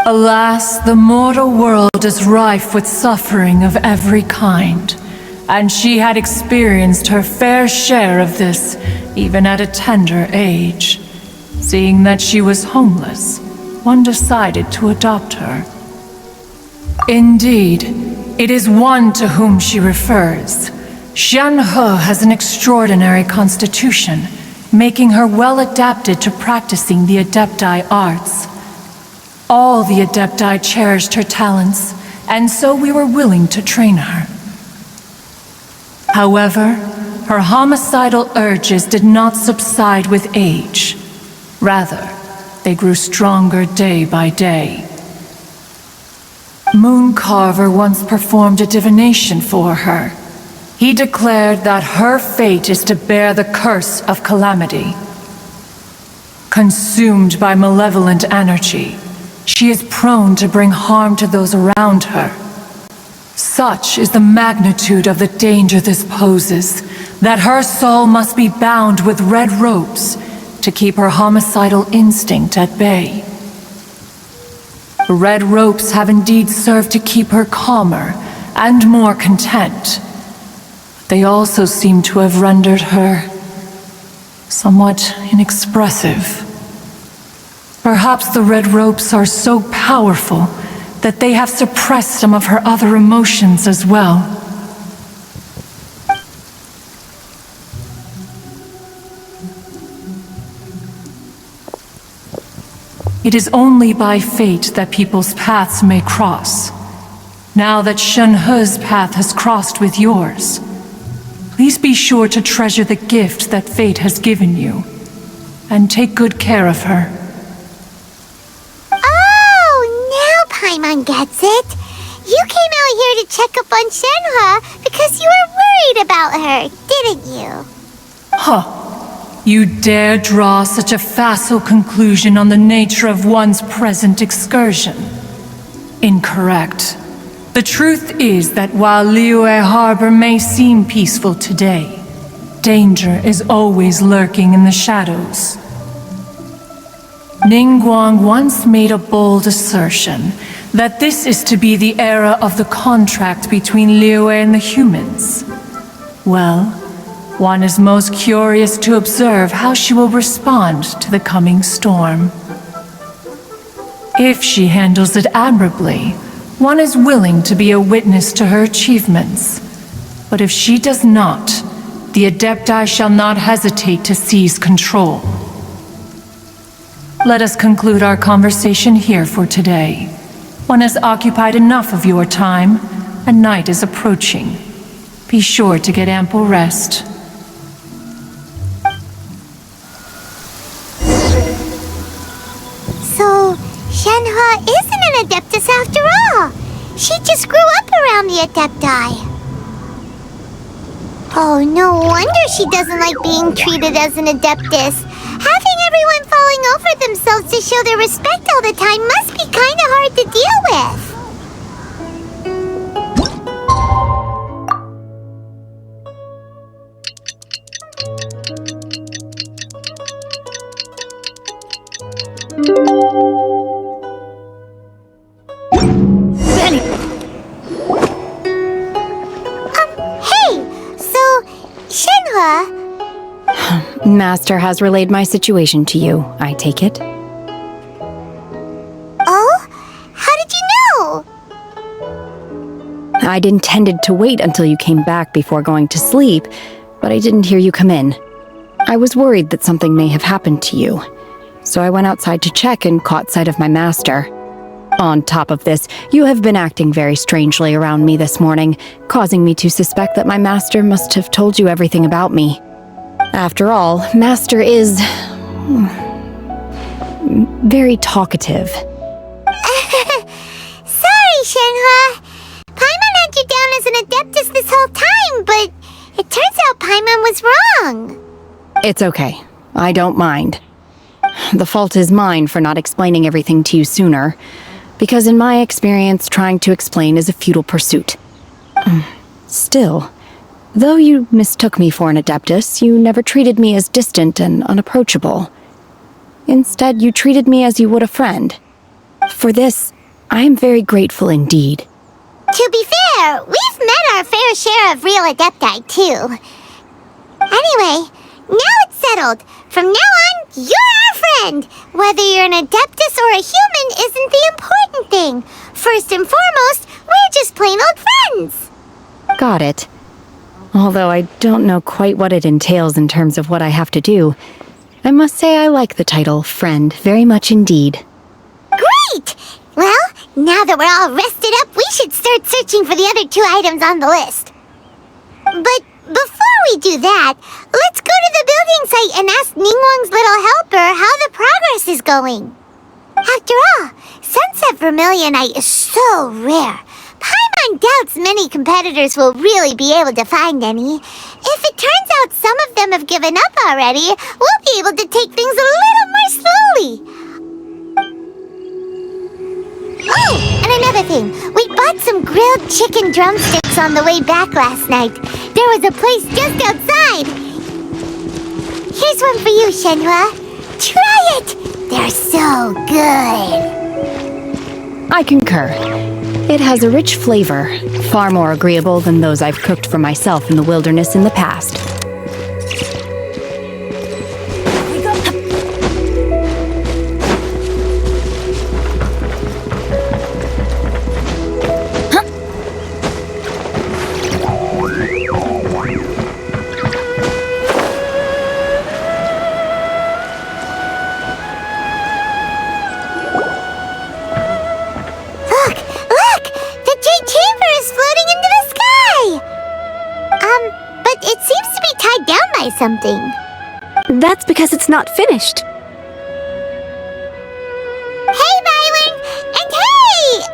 [SPEAKER 14] Alas, the mortal world is rife with suffering of every kind. And she had experienced her fair share of this, even at a tender age. Seeing that she was homeless, one decided to adopt her. Indeed, it is one to whom she refers. Shenhe has an extraordinary constitution, making her well adapted to practicing the Adepti arts. All the Adepti cherished her talents, and so we were willing to train her. However, her homicidal urges did not subside with age. Rather, they grew stronger day by day. Mooncarver once performed a divination for her. He declared that her fate is to bear the curse of calamity. Consumed by malevolent energy, she is prone to bring harm to those around her. Such is the magnitude of the danger this poses, that her soul must be bound with red ropes to keep her homicidal instinct at bay. The red ropes have indeed served to keep her calmer and more content. They also seem to have rendered her somewhat inexpressive. Perhaps the red ropes are so powerful that they have suppressed some of her other emotions as well. It is only by fate that people's paths may cross. Now that Shenhe's path has crossed with yours, please be sure to treasure the gift that fate has given you, and take good care of her.
[SPEAKER 5] Paimon gets it. You came out here to check up on Shenhe because you were worried about her, didn't you?
[SPEAKER 14] Huh. You dare draw such a facile conclusion on the nature of one's present excursion? Incorrect. The truth is that while Liyue Harbor may seem peaceful today, danger is always lurking in the shadows. Ningguang once made a bold assertion that this is to be the era of the contract between Liyue and the humans. Well, one is most curious to observe how she will respond to the coming storm. If she handles it admirably, one is willing to be a witness to her achievements. But if she does not, the Adepti shall not hesitate to seize control. Let us conclude our conversation here for today. One has occupied enough of your time, and night is approaching. Be sure to get ample rest.
[SPEAKER 5] So, Shenhua isn't an Adeptus after all. She just grew up around the Adepti. Oh, no wonder she doesn't like being treated as an Adeptus. Having everyone falling over themselves to show their respect all the time must be kinda hard to deal with. Hey! So, Shenhua...
[SPEAKER 6] Master has relayed my situation to you, I take it.
[SPEAKER 5] Oh? How did you know?
[SPEAKER 6] I'd intended to wait until you came back before going to sleep, but I didn't hear you come in. I was worried that something may have happened to you, so I went outside to check and caught sight of my master. On top of this, you have been acting very strangely around me this morning, causing me to suspect that my master must have told you everything about me. After all, Master is... very talkative.
[SPEAKER 5] Sorry, Shenhua. Paimon had you down as an Adeptus this whole time, but it turns out Paimon was wrong.
[SPEAKER 6] It's okay. I don't mind. The fault is mine for not explaining everything to you sooner, because in my experience, trying to explain is a futile pursuit. Still, though you mistook me for an Adeptus, you never treated me as distant and unapproachable. Instead, you treated me as you would a friend. For this, I am very grateful indeed.
[SPEAKER 5] To be fair, we've met our fair share of real Adepti, too. Anyway, now it's settled. From now on, you're our friend. Whether you're an Adeptus or a human isn't the important thing. First and foremost, we're just plain old friends.
[SPEAKER 6] Got it. Although I don't know quite what it entails in terms of what I have to do, I must say I like the title friend very much indeed.
[SPEAKER 5] Great! Well, now that we're all rested up, we should start searching for the other 2 items on the list. But before we do that, let's go to the building site and ask Ningguang's little helper how the progress is going. After all, Sunset Vermilionite is so rare. Paimon doubts many competitors will really be able to find any. If it turns out some of them have given up already, we'll be able to take things a little more slowly. Oh, and another thing. We bought some grilled chicken drumsticks on the way back last night. There was a place just outside. Here's one for you, Shenhua. Try it! They're so good.
[SPEAKER 6] I concur. It has a rich flavor, far more agreeable than those I've cooked for myself in the wilderness in the past.
[SPEAKER 5] Something.
[SPEAKER 13] That's because it's not finished.
[SPEAKER 5] Hey, Byron! And hey!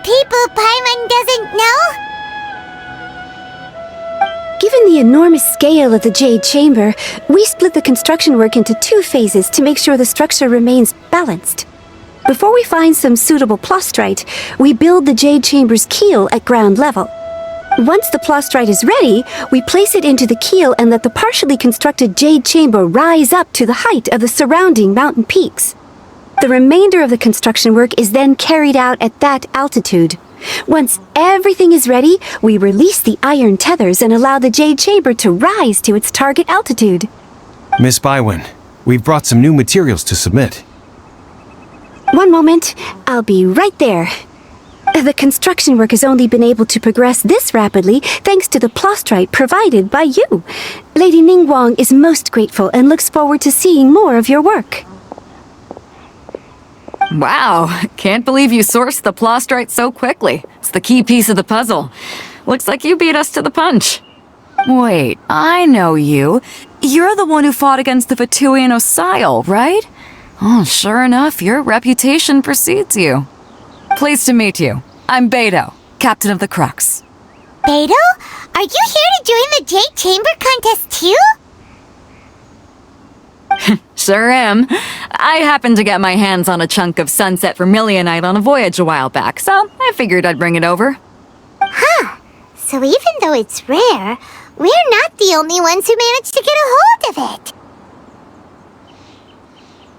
[SPEAKER 5] People Paimon doesn't know?
[SPEAKER 13] Given the enormous scale of the Jade Chamber, we split the construction work into 2 phases to make sure the structure remains balanced. Before we find some suitable plastrite, we build the Jade Chamber's keel at ground level. Once the plastrite is ready, we place it into the keel and let the partially constructed jade chamber rise up to the height of the surrounding mountain peaks. The remainder of the construction work is then carried out at that altitude. Once everything is ready, we release the iron tethers and allow the jade chamber to rise to its target altitude.
[SPEAKER 3] Miss Bywin, we've brought some new materials to submit.
[SPEAKER 13] One moment, I'll be right there. The construction work has only been able to progress this rapidly thanks to the plastrite provided by you. Lady Ningguang is most grateful and looks forward to seeing more of your work.
[SPEAKER 15] Wow, can't believe you sourced the plastrite so quickly. It's the key piece of the puzzle. Looks like you beat us to the punch. Wait, I know you. You're the one who fought against the Vatuian Osile, right? Oh, sure enough, your reputation precedes you. Pleased to meet you. I'm Beto, captain of the Crux.
[SPEAKER 5] Beto? Are you here to join the Jade Chamber contest too?
[SPEAKER 15] Sure am. I happened to get my hands on a chunk of sunset vermilionite on a voyage a while back, so I figured I'd bring it over.
[SPEAKER 5] Huh. So even though it's rare, we're not the only ones who managed to get a hold of it.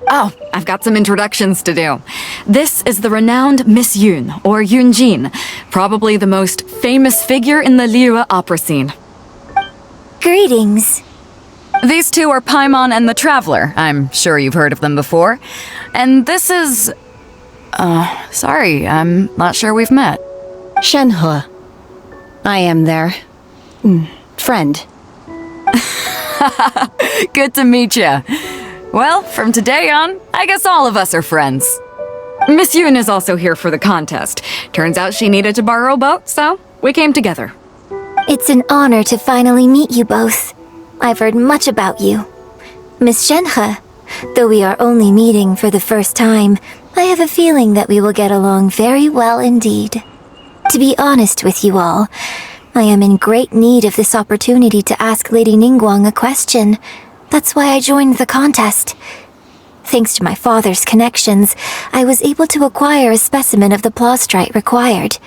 [SPEAKER 15] Oh, I've got some introductions to do. This is the renowned Miss Yun, or Yunjin, probably the most famous figure in the Liyue opera scene.
[SPEAKER 12] Greetings.
[SPEAKER 15] These two are Paimon and the Traveler. I'm sure you've heard of them before. And this is... sorry, I'm not sure we've met.
[SPEAKER 6] Shenhe. I am their... friend.
[SPEAKER 15] Good to meet you. Well, from today on, I guess all of us are friends. Miss Yun is also here for the contest. Turns out she needed to borrow a boat, so we came together.
[SPEAKER 12] It's an honor to finally meet you both. I've heard much about you. Miss Shenhe, though we are only meeting for the first time, I have a feeling that we will get along very well indeed. To be honest with you all, I am in great need of this opportunity to ask Lady Ningguang a question. That's why I joined the contest. Thanks to my father's connections, I was able to acquire a specimen of the plastrite required.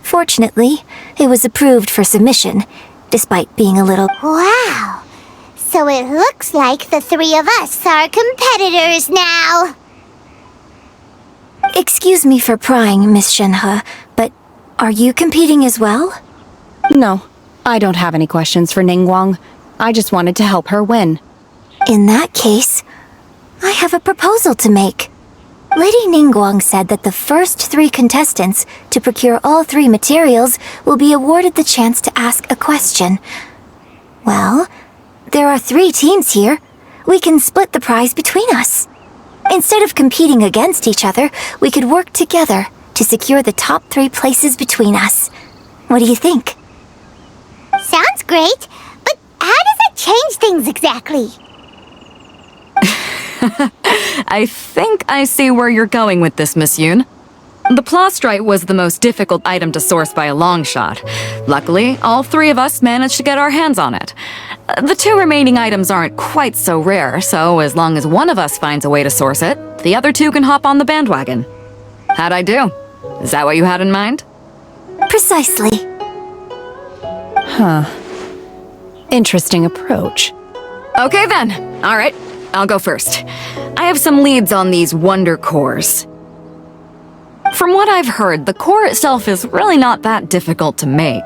[SPEAKER 12] Fortunately, it was approved for submission, despite being a little...
[SPEAKER 5] Wow! So it looks like the three of us are competitors now.
[SPEAKER 12] Excuse me for prying, Miss Shenhe, but are you competing as well?
[SPEAKER 6] No, I don't have any questions for Ningguang. I just wanted to help her win.
[SPEAKER 12] In that case, I have a proposal to make. Lady Ningguang said that the first 3 contestants to procure all 3 materials will be awarded the chance to ask a question. Well, there are 3 teams here. We can split the prize between us. Instead of competing against each other, we could work together to secure the top 3 places between us. What do you think?
[SPEAKER 5] Sounds great, but how does it change things exactly?
[SPEAKER 15] I think I see where you're going with this, Miss Yun. The plastrite was the most difficult item to source by a long shot. Luckily, all 3 of us managed to get our hands on it. The 2 remaining items aren't quite so rare, so as long as one of us finds a way to source it, the other 2 can hop on the bandwagon. How'd I do? Is that what you had in mind?
[SPEAKER 12] Precisely.
[SPEAKER 6] Huh. Interesting approach.
[SPEAKER 15] Okay then. All right. I'll go first. I have some leads on these wonder cores. From what I've heard, the core itself is really not that difficult to make.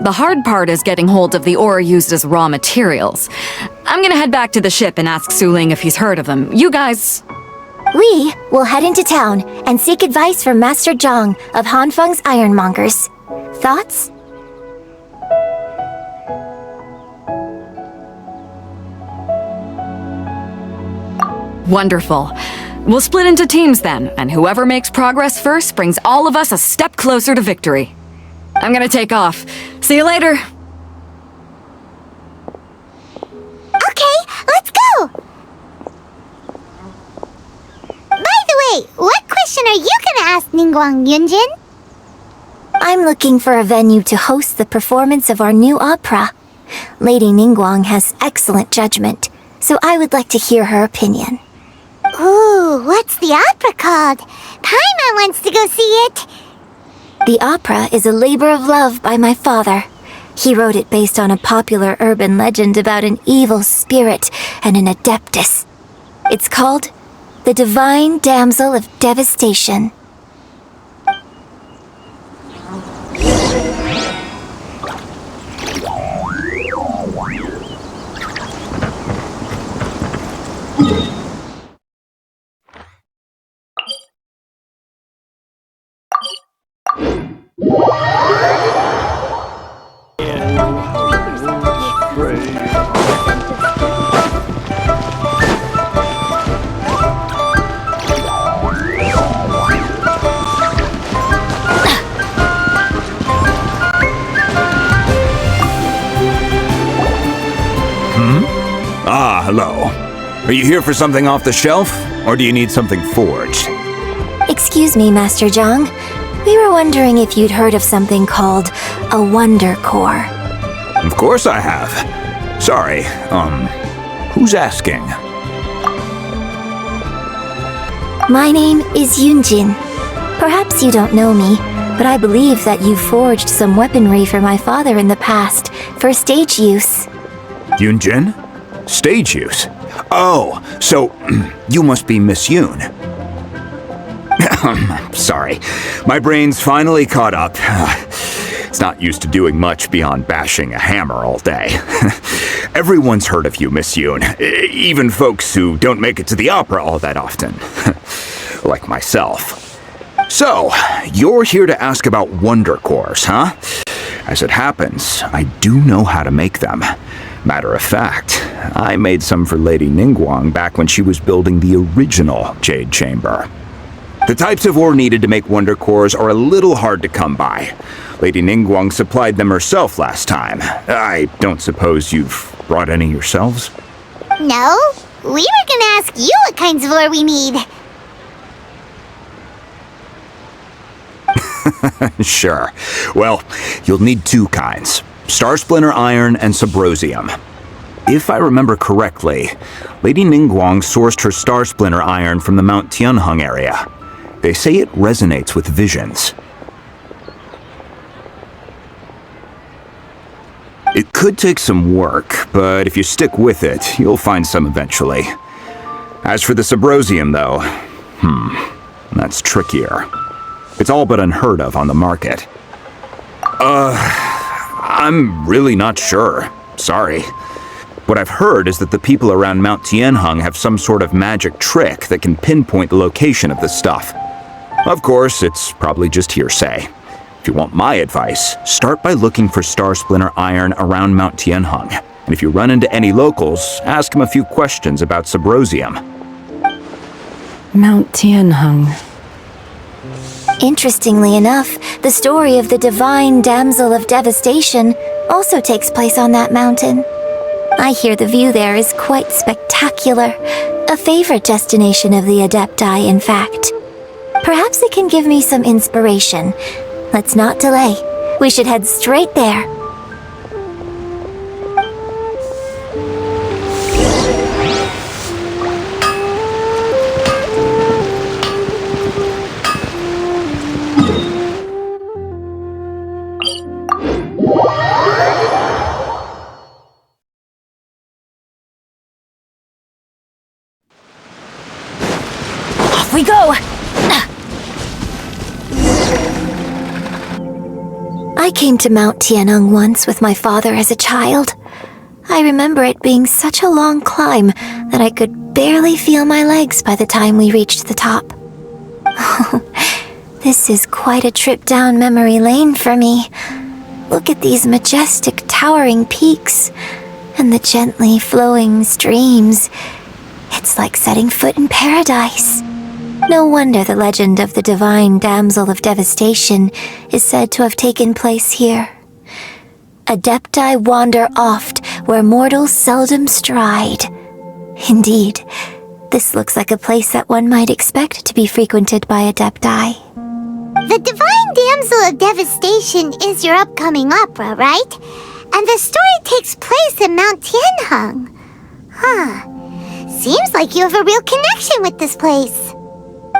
[SPEAKER 15] The hard part is getting hold of the ore used as raw materials. I'm gonna head back to the ship and ask Su Ling if he's heard of them. You guys...
[SPEAKER 12] We will head into town and seek advice from Master Zhang of Hanfeng's Ironmongers. Thoughts?
[SPEAKER 15] Wonderful. We'll split into teams then, and whoever makes progress first brings all of us a step closer to victory. I'm gonna take off. See you later.
[SPEAKER 5] Okay, let's go! By the way, what question are you gonna ask Ningguang, Yunjin?
[SPEAKER 12] I'm looking for a venue to host the performance of our new opera. Lady Ningguang has excellent judgment, so I would like to hear her opinion.
[SPEAKER 5] Ooh, what's the opera called? Paimon wants to go see it.
[SPEAKER 12] The opera is a labor of love by my father.
[SPEAKER 5] He wrote it based on a popular urban legend about an evil spirit and an adeptus. It's called The Divine Damsel of Devastation.
[SPEAKER 16] Ah, hello. Are you here for something off the shelf, or do you need something forged?
[SPEAKER 5] Excuse me, Master Zhang. We were wondering if you'd heard of something called a Wonder Core.
[SPEAKER 16] Of course I have. Sorry, who's asking?
[SPEAKER 5] My name is Yunjin. Perhaps you don't know me, but I believe that you forged some weaponry for my father in the past for stage use.
[SPEAKER 16] Yunjin? Stage use? Oh, so you must be Miss Yoon. Sorry, my brain's finally caught up. It's not used to doing much beyond bashing a hammer all day. Everyone's heard of you, Miss Yoon, even folks who don't make it to the opera all that often. Like myself. So, you're here to ask about Wonder Cores, huh? As it happens, I do know how to make them. Matter of fact, I made some for Lady Ningguang back when she was building the original Jade Chamber. The types of ore needed to make Wonder Cores are a little hard to come by. Lady Ningguang supplied them herself last time. I don't suppose you've brought any yourselves?
[SPEAKER 5] No, we were gonna ask you what kinds of ore we need.
[SPEAKER 16] Sure. Well, you'll need two kinds. Star Splinter Iron and Subrosium. If I remember correctly, Lady Ningguang sourced her Star Splinter Iron from the Mount Tianheng area. They say it resonates with visions. It could take some work, but if you stick with it, you'll find some eventually. As for the Subrosium, though, that's trickier. It's all but unheard of on the market. I'm really not sure. Sorry. What I've heard is that the people around Mount Tianheng have some sort of magic trick that can pinpoint the location of the stuff. Of course, it's probably just hearsay. If you want my advice, start by looking for Star Splinter Iron around Mount Tianheng. And if you run into any locals, ask them a few questions about Subrosium.
[SPEAKER 6] Mount Tianheng.
[SPEAKER 5] Interestingly enough, the story of the Divine Damsel of Devastation also takes place on that mountain. I hear the view there is quite spectacular. A favorite destination of the Adepti, in fact. Perhaps it can give me some inspiration. Let's not delay. We should head straight there.
[SPEAKER 12] Off we go!
[SPEAKER 5] I came to Mount Tianheng once with my father as a child. I remember it being such a long climb that I could barely feel my legs by the time we reached the top. This is quite a trip down memory lane for me. Look at these majestic towering peaks and the gently flowing streams. It's like setting foot in paradise. No wonder the legend of the Divine Damsel of Devastation is said to have taken place here. Adepti wander oft where mortals seldom stride. Indeed, this looks like a place that one might expect to be frequented by Adepti. The Divine Damsel of Devastation is your upcoming opera, right? And the story takes place in Mount Tianheng. Seems like you have a real connection with this place.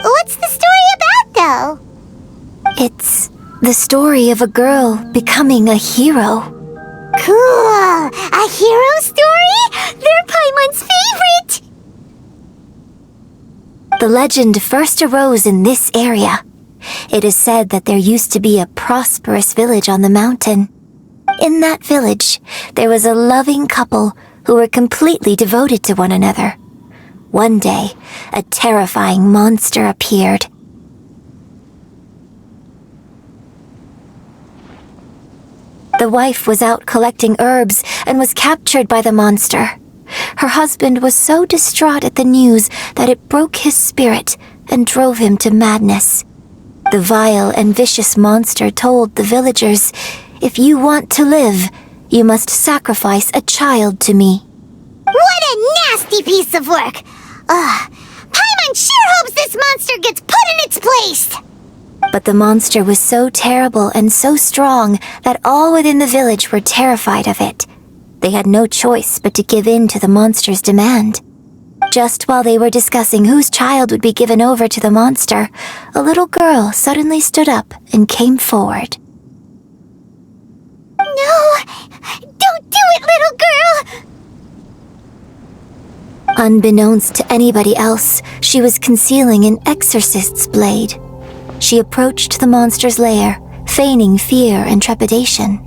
[SPEAKER 5] What's the story about, though? It's the story of a girl becoming a hero. Cool! A hero story? They're Paimon's favorite! The legend first arose in this area. It is said that there used to be a prosperous village on the mountain. In that village, there was a loving couple who were completely devoted to one another. One day, a terrifying monster appeared. The wife was out collecting herbs and was captured by the monster. Her husband was so distraught at the news that it broke his spirit and drove him to madness. The vile and vicious monster told the villagers, "If you want to live, you must sacrifice a child to me."
[SPEAKER 17] What a nasty piece of work! Paimon sure hopes this monster gets put in its place!
[SPEAKER 5] But the monster was so terrible and so strong that all within the village were terrified of it. They had no choice but to give in to the monster's demand. Just while they were discussing whose child would be given over to the monster, a little girl suddenly stood up and came forward.
[SPEAKER 17] No! Don't do it, little girl!
[SPEAKER 5] Unbeknownst to anybody else, she was concealing an exorcist's blade. She approached the monster's lair, feigning fear and trepidation.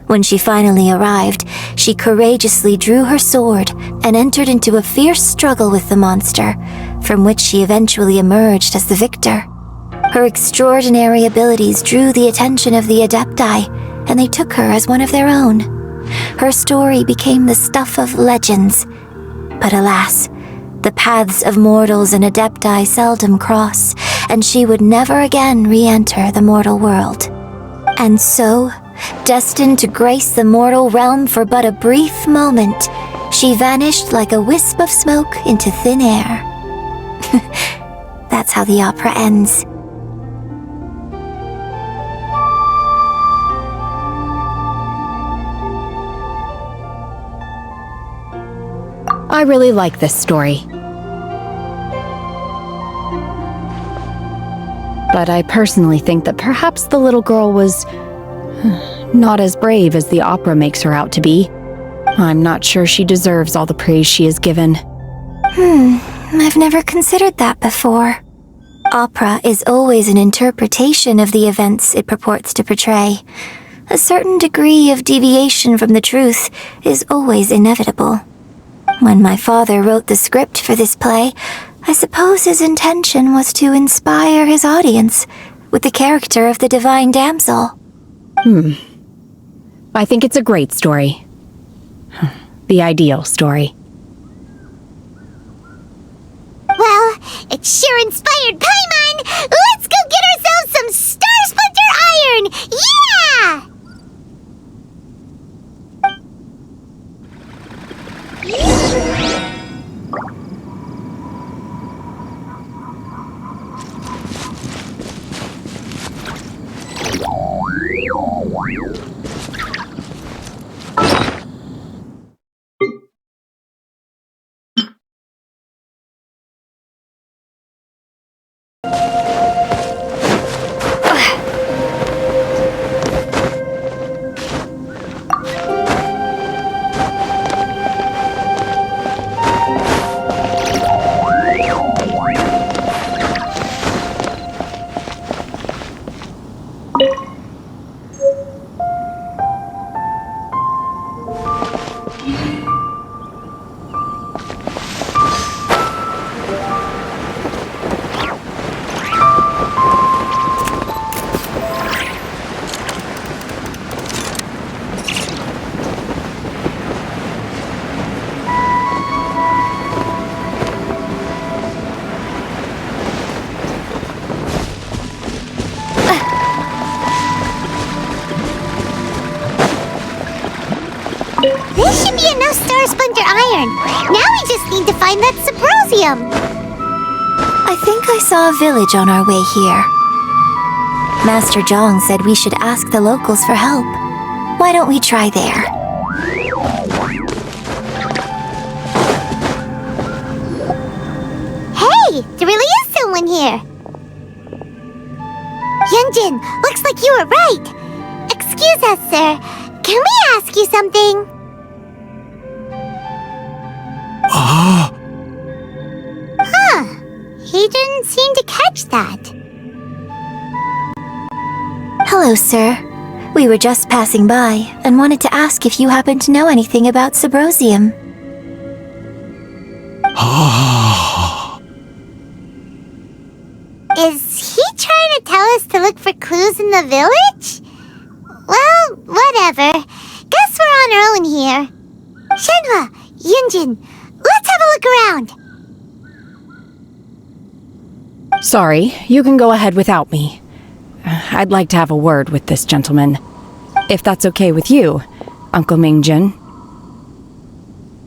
[SPEAKER 5] When she finally arrived, she courageously drew her sword and entered into a fierce struggle with the monster, from which she eventually emerged as the victor. Her extraordinary abilities drew the attention of the Adepti, and they took her as one of their own. Her story became the stuff of legends. But alas, the paths of mortals and Adepti seldom cross, and she would never again re-enter the mortal world. And so, destined to grace the mortal realm for but a brief moment, she vanished like a wisp of smoke into thin air. That's how the opera ends.
[SPEAKER 6] I really like this story. But I personally think that perhaps the little girl was not as brave as the opera makes her out to be. I'm not sure she deserves all the praise she is given.
[SPEAKER 5] I've never considered that before. Opera is always an interpretation of the events it purports to portray. A certain degree of deviation from the truth is always inevitable. When my father wrote the script for this play, I suppose his intention was to inspire his audience with the character of the divine damsel.
[SPEAKER 6] I think it's a great story. The ideal story.
[SPEAKER 17] Well, it sure inspired Paimon! Let's go get ourselves some Star Splinter Iron! Yeah! This should be enough Star Splinter Iron. Now we just need to find that Subrosium.
[SPEAKER 5] I think I saw a village on our way here. Master Zhang said we should ask the locals for help. Why don't we try there?
[SPEAKER 17] Hey, there really is someone here. Yunjin, looks like you were right. Excuse us, sir. can we ask you something? Huh. He didn't seem to catch that.
[SPEAKER 5] Hello, sir. We were just passing by and wanted to ask if you happen to know anything about Subrosium.
[SPEAKER 17] Is he trying to tell us to look for clues in the village? Well, whatever. Guess we're on our own here. Shenhua, Yunjin, let's have a look around.
[SPEAKER 6] Sorry, you can go ahead without me. I'd like to have a word with this gentleman. If that's okay with you, Uncle Mingjin.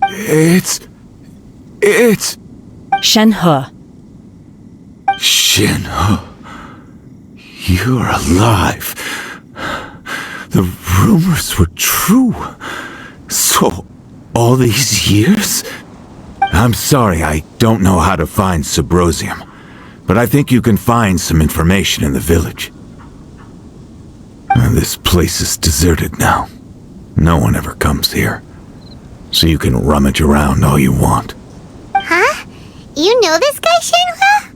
[SPEAKER 18] It's...
[SPEAKER 6] Shenhe.
[SPEAKER 18] Shenhe. You're alive. The rumors were true. So, all these years? I'm sorry, I don't know how to find Subrosium, but I think you can find some information in the village. This place is deserted now. No one ever comes here. So you can rummage around all you want.
[SPEAKER 17] Huh? You know this guy, Shenhua?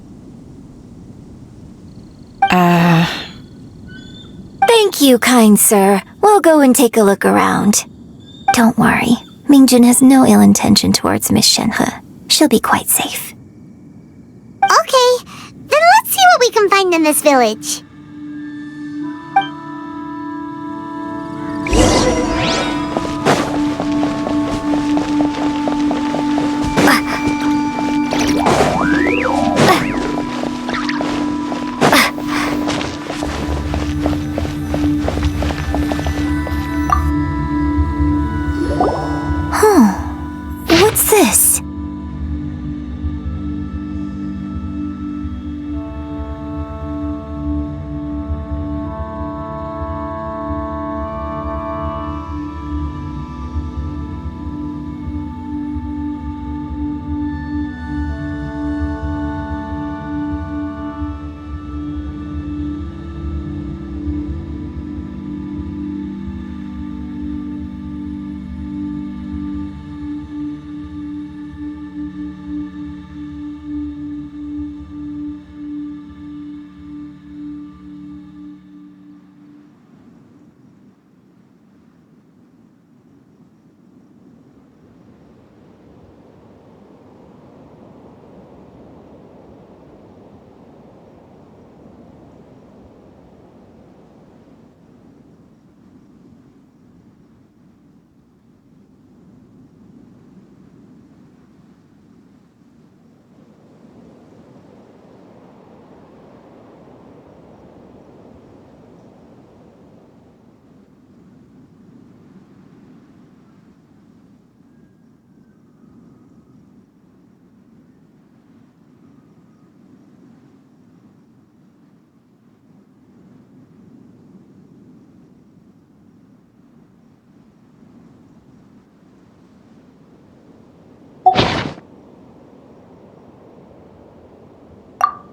[SPEAKER 5] Thank you, kind sir. We'll go and take a look around. Don't worry. Mingjin has no ill intention towards Miss Shenhe. She'll be quite safe.
[SPEAKER 17] Okay, then let's see what we can find in this village.
[SPEAKER 5] What's this?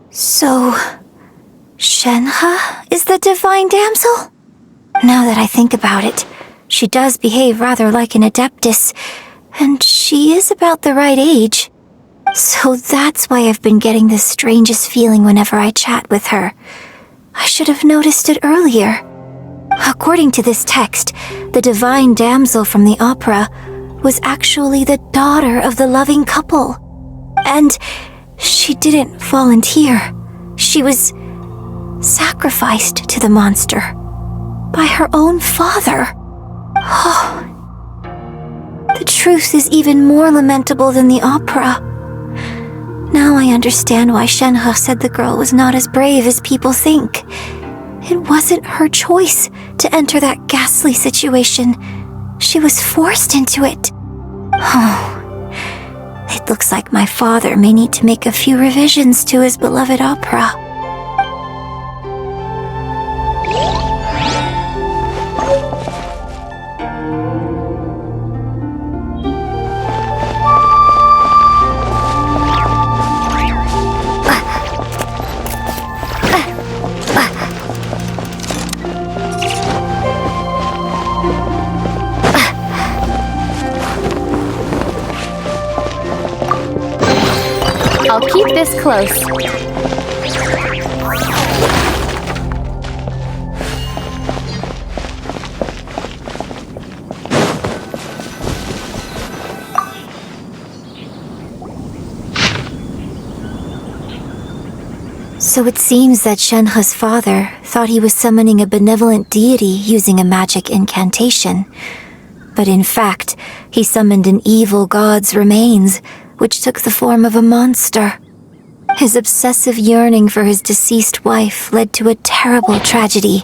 [SPEAKER 5] So, Shenhe is the divine damsel? Now that I think about it, she does behave rather like an adeptus, and she is about the right age. So that's why I've been getting the strangest feeling whenever I chat with her. I should have noticed it earlier. According to this text, the divine damsel from the opera was actually the daughter of the loving couple. And she didn't volunteer. She was sacrificed to the monster by her own father. Oh, the truth is even more lamentable than the opera. Now I understand why Shenhe said the girl was not as brave as people think. It wasn't her choice to enter that ghastly situation. She was forced into it. Oh, it looks like my father may need to make a few revisions to his beloved opera.
[SPEAKER 13] I'll keep this close.
[SPEAKER 19] So it seems that Shenhe's father thought he was summoning a benevolent deity using a magic incantation. But in fact, he summoned an evil god's remains, which took the form of a monster. His obsessive yearning for his deceased wife led to a terrible tragedy.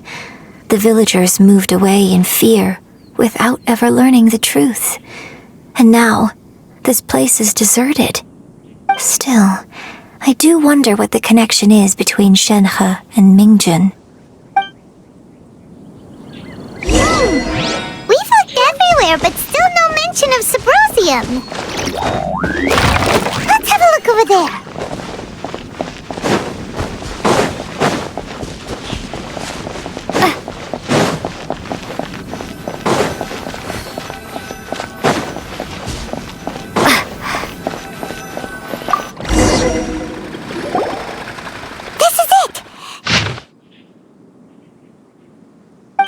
[SPEAKER 19] The villagers moved away in fear, without ever learning the truth. And now, this place is deserted. Still, I do wonder what the connection is between Shenhe and Mingjun.
[SPEAKER 17] We've looked everywhere, but still no mention of Subrosium. Let's have a look over there.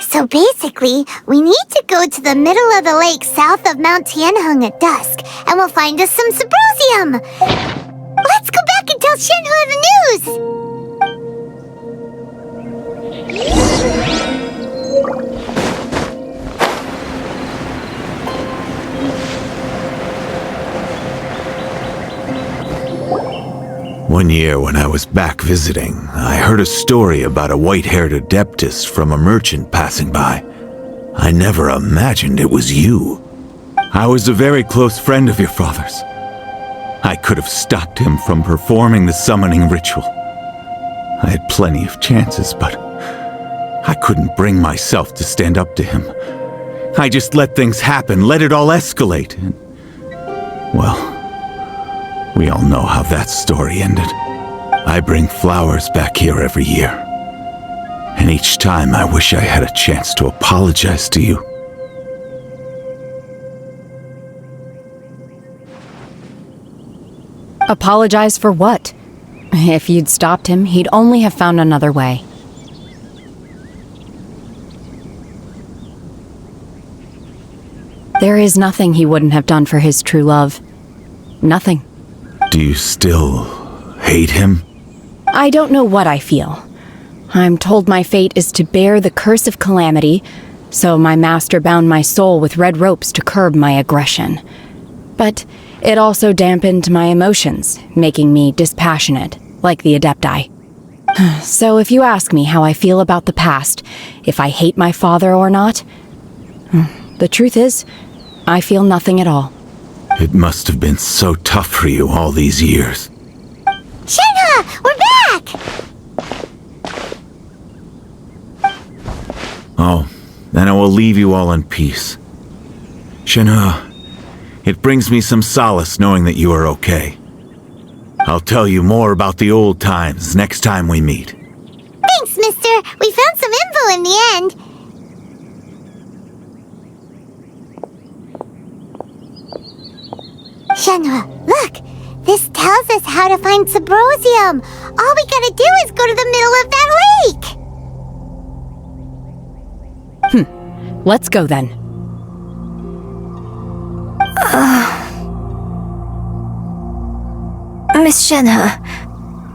[SPEAKER 17] So basically, we need to go to the middle of the lake south of Mount Tianheng at dusk, and we'll find us some Subrosium! Let's go back and tell Shenhe the news!
[SPEAKER 18] One year when I was back visiting, I heard a story about a white-haired adeptus from a merchant passing by. I never imagined it was you. I was a very close friend of your father's. I could have stopped him from performing the summoning ritual. I had plenty of chances, but I couldn't bring myself to stand up to him. I just let things happen, let it all escalate, and, well, we all know how that story ended. I bring flowers back here every year. And each time I wish I had a chance to apologize to you.
[SPEAKER 6] Apologize for what? If you'd stopped him, he'd only have found another way. There is nothing he wouldn't have done for his true love. Nothing.
[SPEAKER 18] Do you still hate him?
[SPEAKER 6] I don't know what I feel. I'm told my fate is to bear the curse of calamity, so my master bound my soul with red ropes to curb my aggression. But it also dampened my emotions, making me dispassionate, like the Adepti. So if you ask me how I feel about the past, if I hate my father or not, the truth is, I feel nothing at all.
[SPEAKER 18] It must have been so tough for you all these years.
[SPEAKER 17] Shenhe! We're back!
[SPEAKER 18] Oh, then I will leave you all in peace. Shenhe, it brings me some solace knowing that you are okay. I'll tell you more about the old times next time we meet.
[SPEAKER 17] Thanks, mister! We found some info in the end. Shenhe, look! This tells us how to find Subrosium! All we gotta do is go to the middle of that lake!
[SPEAKER 6] Let's go then.
[SPEAKER 19] Miss Shenhe,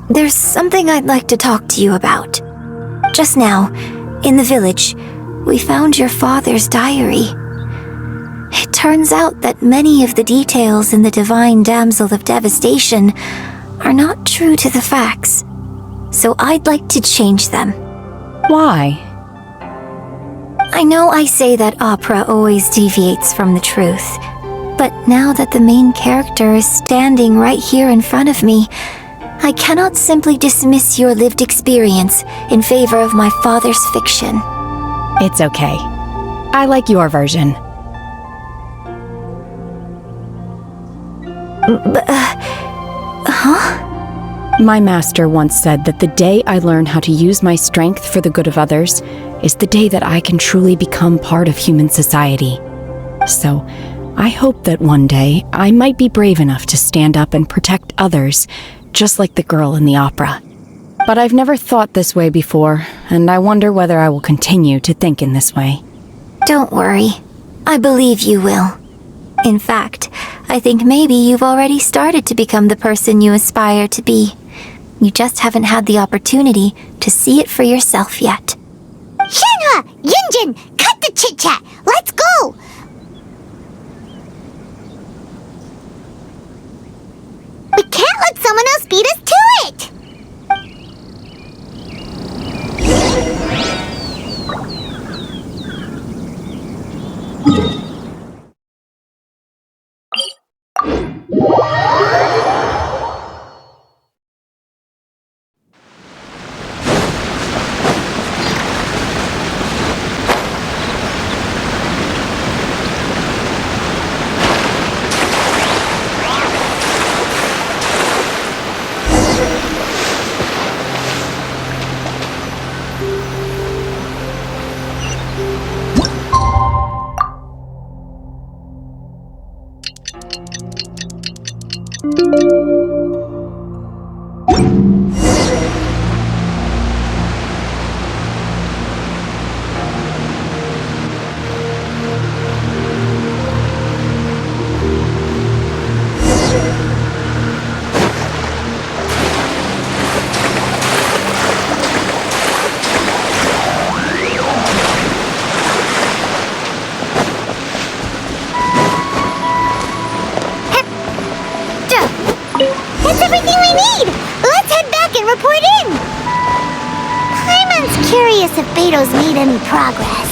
[SPEAKER 19] there's something I'd like to talk to you about. Just now, in the village, we found your father's diary. It turns out that many of the details in the Divine Damsel of Devastation are not true to the facts. So I'd like to change them.
[SPEAKER 6] Why?
[SPEAKER 19] I know I say that opera always deviates from the truth, but now that the main character is standing right here in front of me, I cannot simply dismiss your lived experience in favor of my father's fiction.
[SPEAKER 6] It's okay. I like your version. My master once said that the day I learn how to use my strength for the good of others is the day that I can truly become part of human society. So, I hope that one day I might be brave enough to stand up and protect others just like the girl in the opera. But I've never thought this way before, and I wonder whether I will continue to think in this way.
[SPEAKER 19] Don't worry. I believe you will. In fact, I think maybe you've already started to become the person you aspire to be. You just haven't had the opportunity to see it for yourself yet.
[SPEAKER 17] Shenhua! Yunjin! Cut the chit-chat! Let's go! We can't let someone else beat us to it! That's everything we need! Let's head back and report in! Paimon's curious if Beto's made any progress.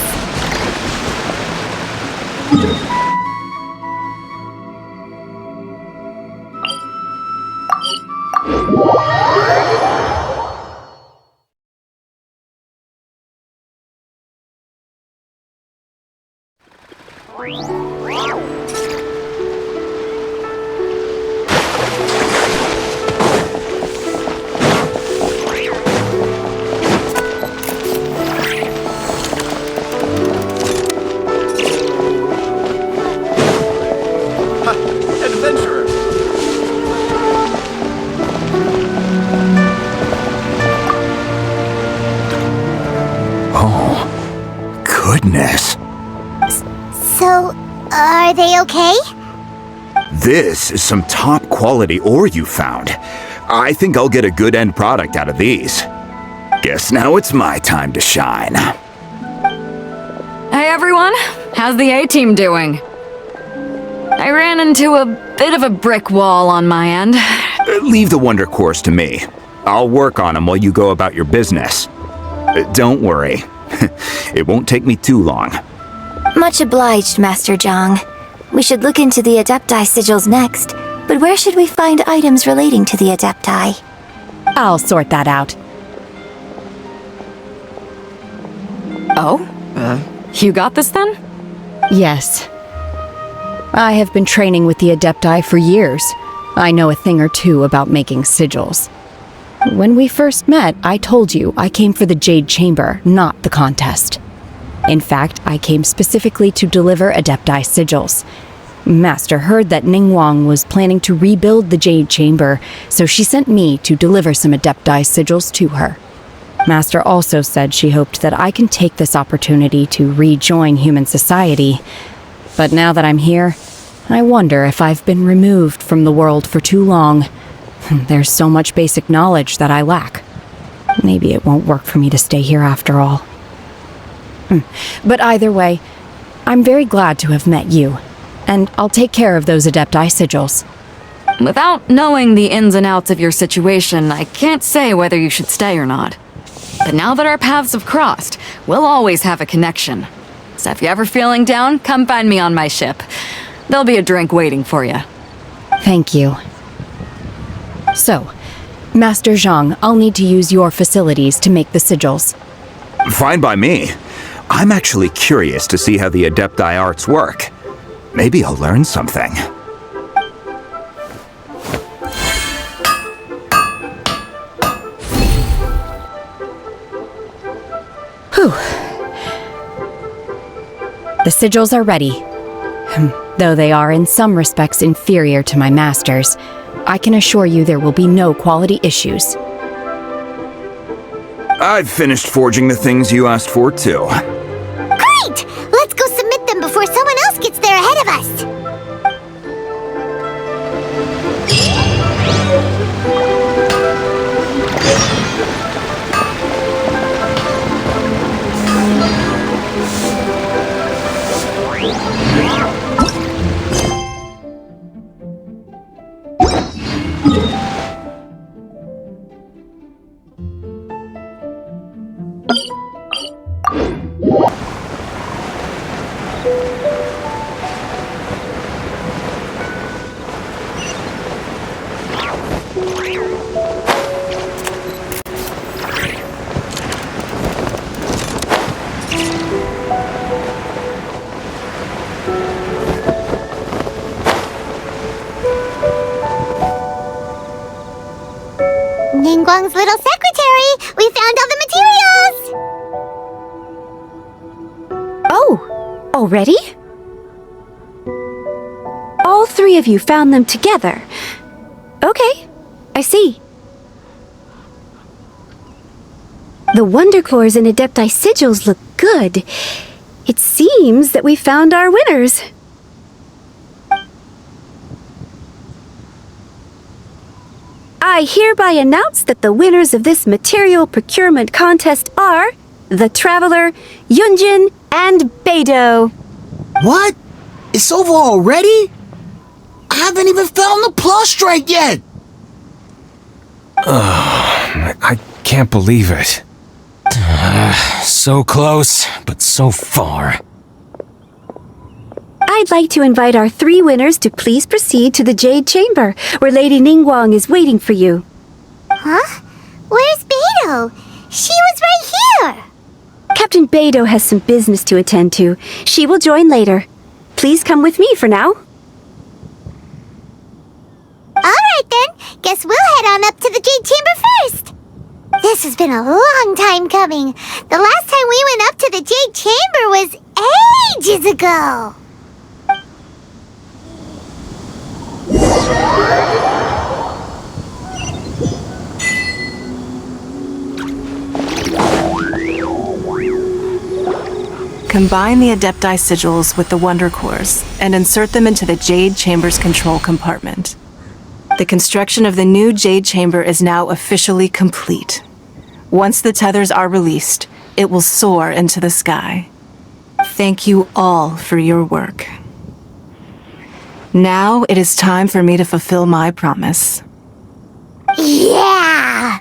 [SPEAKER 3] Adventurer!
[SPEAKER 16] Oh, goodness.
[SPEAKER 17] So, are they okay?
[SPEAKER 16] This is some top quality ore you found. I think I'll get a good end product out of these. Guess now it's my time to shine.
[SPEAKER 15] Hey everyone, how's the A-team doing? I ran into a bit of a brick wall on my end.
[SPEAKER 16] Leave the wonder course to me. I'll work on them while you go about your business. Don't worry. It won't take me too long.
[SPEAKER 19] Much obliged, Master Zhang. We should look into the Adepti sigils next, but where should we find items relating to the Adepti?
[SPEAKER 6] I'll sort that out.
[SPEAKER 15] Oh? You got this then?
[SPEAKER 6] Yes. I have been training with the Adepti for years. I know a thing or two about making sigils. When we first met, I told you I came for the Jade Chamber, not the contest. In fact, I came specifically to deliver Adepti sigils. Master heard that Ningguang was planning to rebuild the Jade Chamber, so she sent me to deliver some Adepti sigils to her. Master also said she hoped that I can take this opportunity to rejoin human society. But now that I'm here, I wonder if I've been removed from the world for too long. There's so much basic knowledge that I lack. Maybe it won't work for me to stay here after all. But either way, I'm very glad to have met you, and I'll take care of those Adepti sigils.
[SPEAKER 15] Without knowing the ins and outs of your situation, I can't say whether you should stay or not. But now that our paths have crossed, we'll always have a connection. So if you're ever feeling down, come find me on my ship. There'll be a drink waiting for you.
[SPEAKER 6] Thank you. So, Master Zhang, I'll need to use your facilities to make the sigils.
[SPEAKER 16] Fine by me. I'm actually curious to see how the Adepti arts work. Maybe I'll learn something.
[SPEAKER 6] Whew. The sigils are ready. Though they are in some respects inferior to my master's, I can assure you there will be no quality issues.
[SPEAKER 16] I've finished forging the things you asked for, too.
[SPEAKER 17] Great! Let's go submit them before someone else gets there ahead of us. Ningguang's little secretary! We found all the materials!
[SPEAKER 13] Oh, already? All three of you found them together. Okay, I see. The Wonder Cores and Adepti sigils look good. It seems that we found our winners. I hereby announce that the winners of this material procurement contest are the Traveler, Yunjin, and Beidou.
[SPEAKER 2] What? It's over already? I haven't even found the Plustrite yet!
[SPEAKER 3] I can't believe it. So close, but so far.
[SPEAKER 13] I'd like to invite our three winners to please proceed to the Jade Chamber, where Lady Ningguang is waiting for you.
[SPEAKER 17] Huh? Where's Beidou? She was right here!
[SPEAKER 13] Captain Beidou has some business to attend to. She will join later. Please come with me for now.
[SPEAKER 17] Alright then, guess we'll head on up to the Jade Chamber first! This has been a long time coming. The last time we went up to the Jade Chamber was ages ago!
[SPEAKER 1] Combine the Adepti sigils with the Wonder Cores and insert them into the Jade Chamber's control compartment. The construction of the new Jade Chamber is now officially complete. Once the tethers are released, it will soar into the sky. Thank you all for your work. Now it is time for me to fulfill my promise.
[SPEAKER 17] Yeah!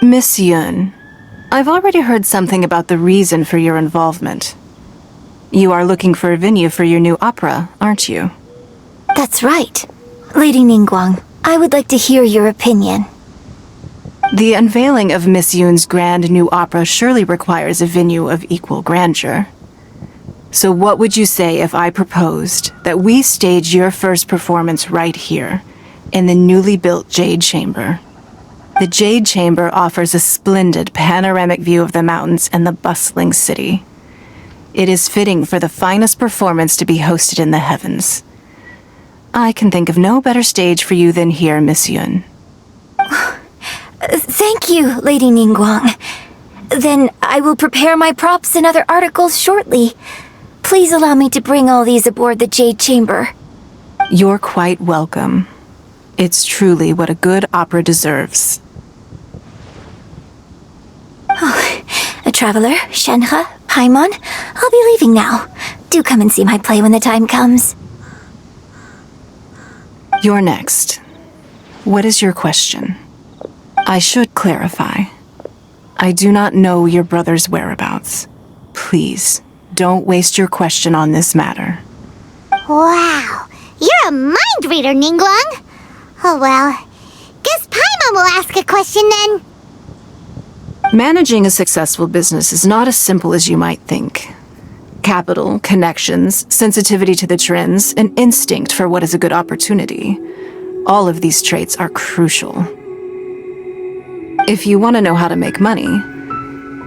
[SPEAKER 1] Miss Yun, I've already heard something about the reason for your involvement. You are looking for a venue for your new opera, aren't you?
[SPEAKER 19] That's right. Lady Ningguang, I would like to hear your opinion.
[SPEAKER 1] The unveiling of Miss Yun's grand new opera surely requires a venue of equal grandeur. So what would you say if I proposed that we stage your first performance right here, in the newly built Jade Chamber? The Jade Chamber offers a splendid panoramic view of the mountains and the bustling city. It is fitting for the finest performance to be hosted in the heavens. I can think of no better stage for you than here, Miss Yun.
[SPEAKER 19] Thank you, Lady Ningguang. Then I will prepare my props and other articles shortly. Please allow me to bring all these aboard the Jade Chamber.
[SPEAKER 1] You're quite welcome. It's truly what a good opera deserves.
[SPEAKER 19] A traveler, Shenhe, Paimon, I'll be leaving now. Do come and see my play when the time comes.
[SPEAKER 1] You're next. What is your question? I should clarify. I do not know your brother's whereabouts. Please, don't waste your question on this matter.
[SPEAKER 17] Wow, you're a mind reader, Ningguang! Oh well, guess Paimon will ask a question then.
[SPEAKER 1] Managing a successful business is not as simple as you might think. Capital, connections, sensitivity to the trends, and instinct for what is a good opportunity. All of these traits are crucial. If you want to know how to make money,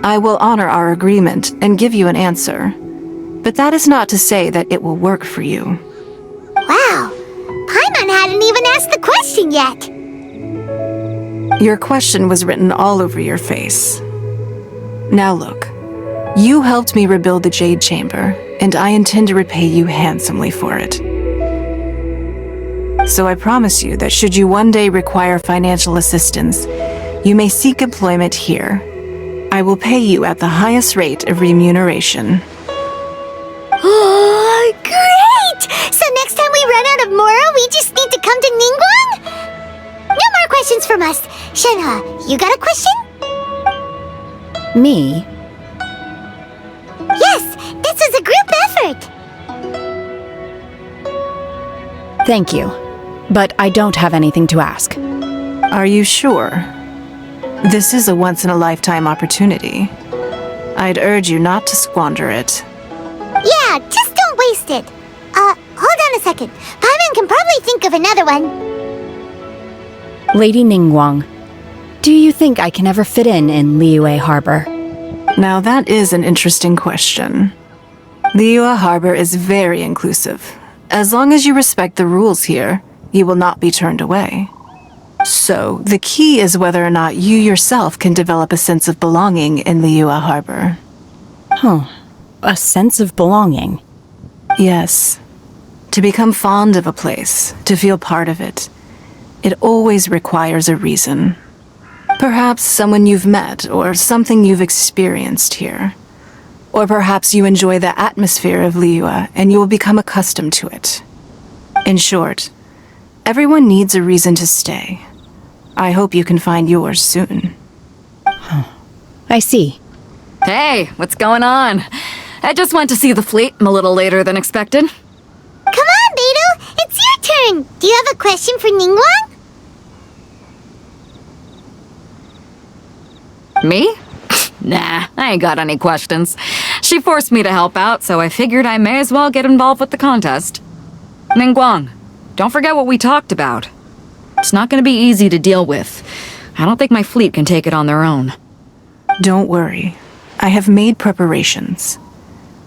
[SPEAKER 1] I will honor our agreement and give you an answer. But that is not to say that it will work for you.
[SPEAKER 17] Wow, Paimon hadn't even asked asked the question yet.
[SPEAKER 1] Your question was written all over your face. Now look, you helped me rebuild the Jade Chamber, and I intend to repay you handsomely for it. So I promise you that should you one day require financial assistance, you may seek employment here. I will pay you at the highest rate of remuneration.
[SPEAKER 17] Oh, great! So next time we run out of Moro, we just need to come to Ningguang? No more questions from us. Shenhe, you got a question?
[SPEAKER 6] Me?
[SPEAKER 17] Yes, this was a group effort.
[SPEAKER 6] Thank you. But I don't have anything to ask.
[SPEAKER 1] Are you sure? This is a once-in-a-lifetime opportunity. I'd urge you not to squander it.
[SPEAKER 17] Yeah, just don't waste it. Hold on a second. Paimon can probably think of another one.
[SPEAKER 6] Lady Ningguang, do you think I can ever fit in Liyue Harbor?
[SPEAKER 1] Now that is an interesting question. Liyue Harbor is very inclusive. As long as you respect the rules here, you will not be turned away. So, the key is whether or not you yourself can develop a sense of belonging in Liyue Harbor.
[SPEAKER 6] Huh. A sense of belonging?
[SPEAKER 1] Yes. To become fond of a place, to feel part of it, it always requires a reason. Perhaps someone you've met, or something you've experienced here. Or perhaps you enjoy the atmosphere of Liyue and you will become accustomed to it. In short, everyone needs a reason to stay. I hope you can find yours soon.
[SPEAKER 6] I see.
[SPEAKER 15] Hey, what's going on? I just went to see the fleet. I'm a little later than expected.
[SPEAKER 17] Come on, Beidou! It's your turn! Do you have a question for Ningguang?
[SPEAKER 15] Me? Nah, I ain't got any questions. She forced me to help out, so I figured I may as well get involved with the contest. Ningguang, don't forget what we talked about. It's not gonna be easy to deal with. I don't think my fleet can take it on their own.
[SPEAKER 1] Don't worry. I have made preparations.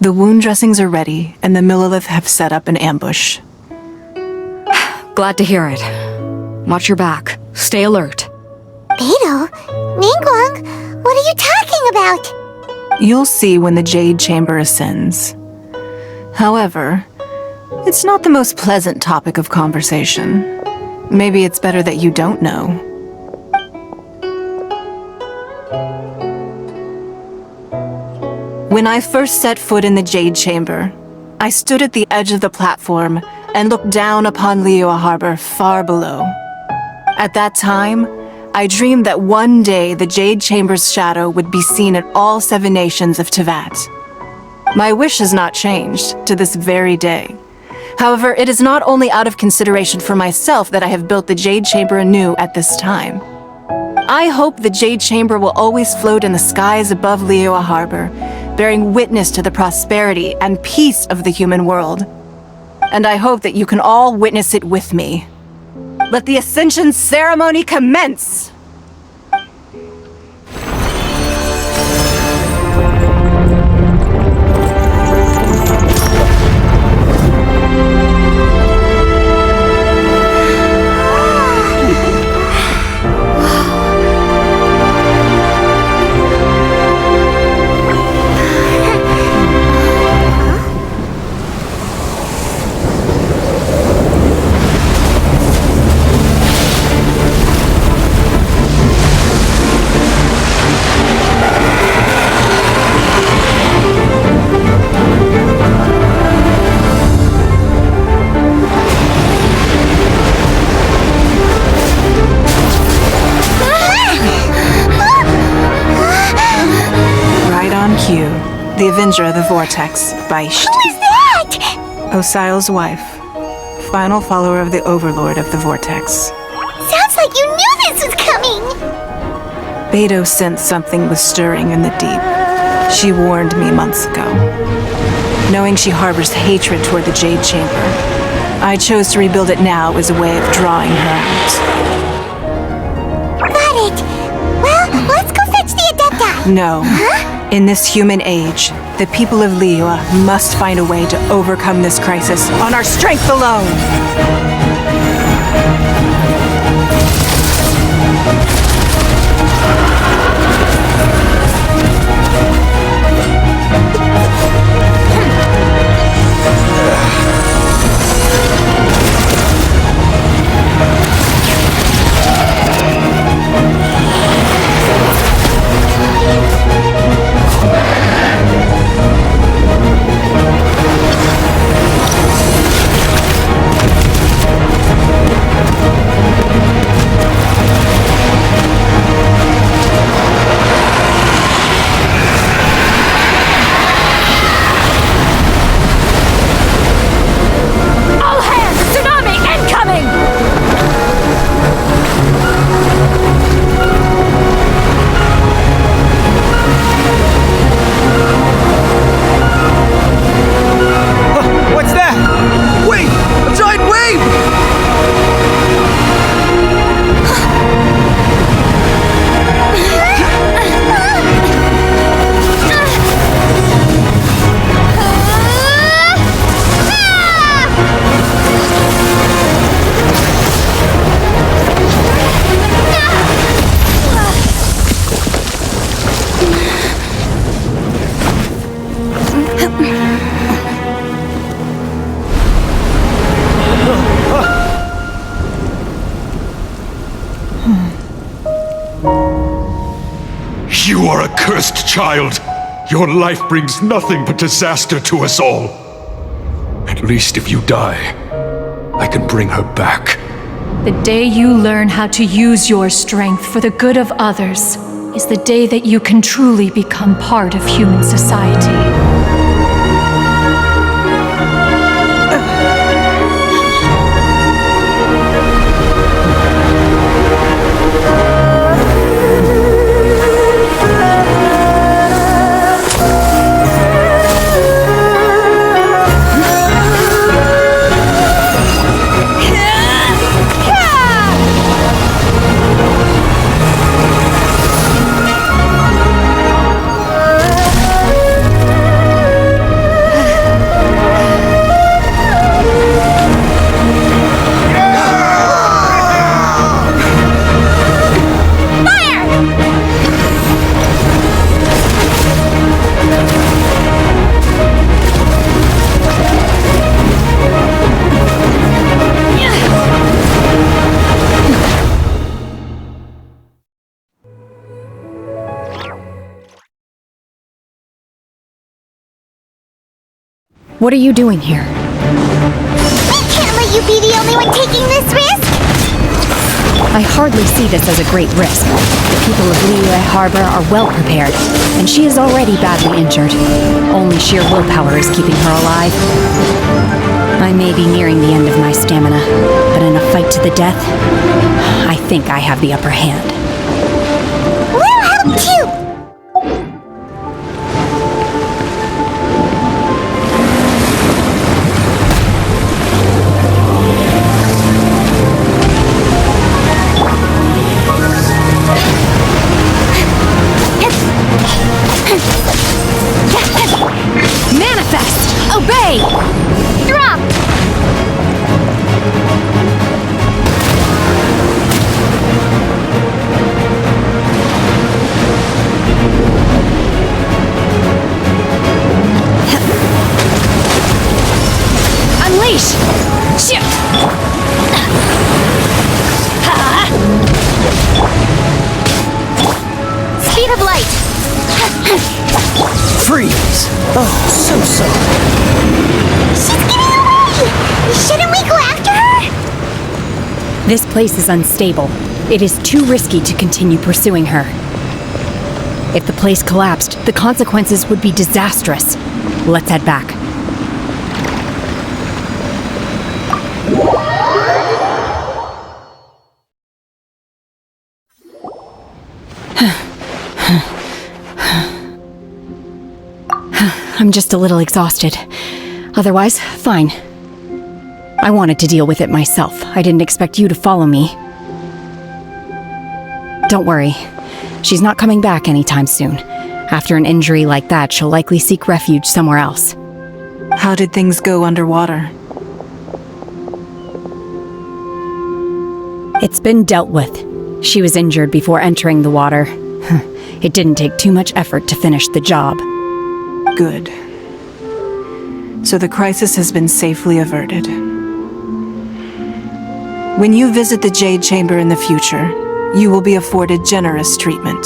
[SPEAKER 1] The wound dressings are ready, and the Millilith have set up an ambush.
[SPEAKER 15] Glad to hear it. Watch your back. Stay alert.
[SPEAKER 17] Beidou? Ningguang? What are you talking about?
[SPEAKER 1] You'll see when the Jade Chamber ascends. However, it's not the most pleasant topic of conversation. Maybe it's better that you don't know. When I first set foot in the Jade Chamber, I stood at the edge of the platform and looked down upon Liyue Harbor far below. At that time, I dreamed that one day the Jade Chamber's shadow would be seen in all 7 nations of Teyvat. My wish has not changed to this very day. However, it is not only out of consideration for myself that I have built the Jade Chamber anew at this time. I hope the Jade Chamber will always float in the skies above Liyue Harbor, bearing witness to the prosperity and peace of the human world. And I hope that you can all witness it with me. Let the Ascension ceremony commence! The Avenger of the Vortex, Beisht.
[SPEAKER 17] Who is that?
[SPEAKER 1] Osial's wife. Final follower of the Overlord of the Vortex.
[SPEAKER 17] Sounds like you knew this was coming!
[SPEAKER 1] Beidou sensed something was stirring in the deep. She warned me months ago. Knowing she harbors hatred toward the Jade Chamber, I chose to rebuild it now as a way of drawing her out.
[SPEAKER 17] Got it! Well, let's go fetch the Adepti!
[SPEAKER 1] No.
[SPEAKER 17] Huh?
[SPEAKER 1] In this human age, the people of Liyue must find a way to overcome this crisis on our strength alone!
[SPEAKER 20] child. Your life brings nothing but disaster to us all. At least if you die, I can bring her back.
[SPEAKER 14] The day you learn how to use your strength for the good of others is the day that you can truly become part of human society.
[SPEAKER 6] What are you doing here?
[SPEAKER 17] We can't let you be the only one taking this risk!
[SPEAKER 6] I hardly see this as a great risk. The people of Liyue Harbor are well prepared, and she is already badly injured. Only sheer willpower is keeping her alive. I may be nearing the end of my stamina, but in a fight to the death, I think I have the upper hand.
[SPEAKER 17] We'll help too!
[SPEAKER 6] Manifest! Obey!
[SPEAKER 17] Drop!
[SPEAKER 6] Unleash! Shift!
[SPEAKER 17] Speed of light!
[SPEAKER 2] Freeze! Oh, so sorry.
[SPEAKER 17] She's getting away! Shouldn't we go after her?
[SPEAKER 6] This place is unstable. It is too risky to continue pursuing her. If the place collapsed, the consequences would be disastrous. Let's head back. I'm just a little exhausted. Otherwise, fine. I wanted to deal with it myself. I didn't expect you to follow me. Don't worry. She's not coming back anytime soon. After an injury like that, she'll likely seek refuge somewhere else.
[SPEAKER 1] How did things go underwater?
[SPEAKER 6] It's been dealt with. She was injured before entering the water. It didn't take too much effort to finish the job.
[SPEAKER 1] Good. So the crisis has been safely averted. When you visit the Jade Chamber in the future, you will be afforded generous treatment.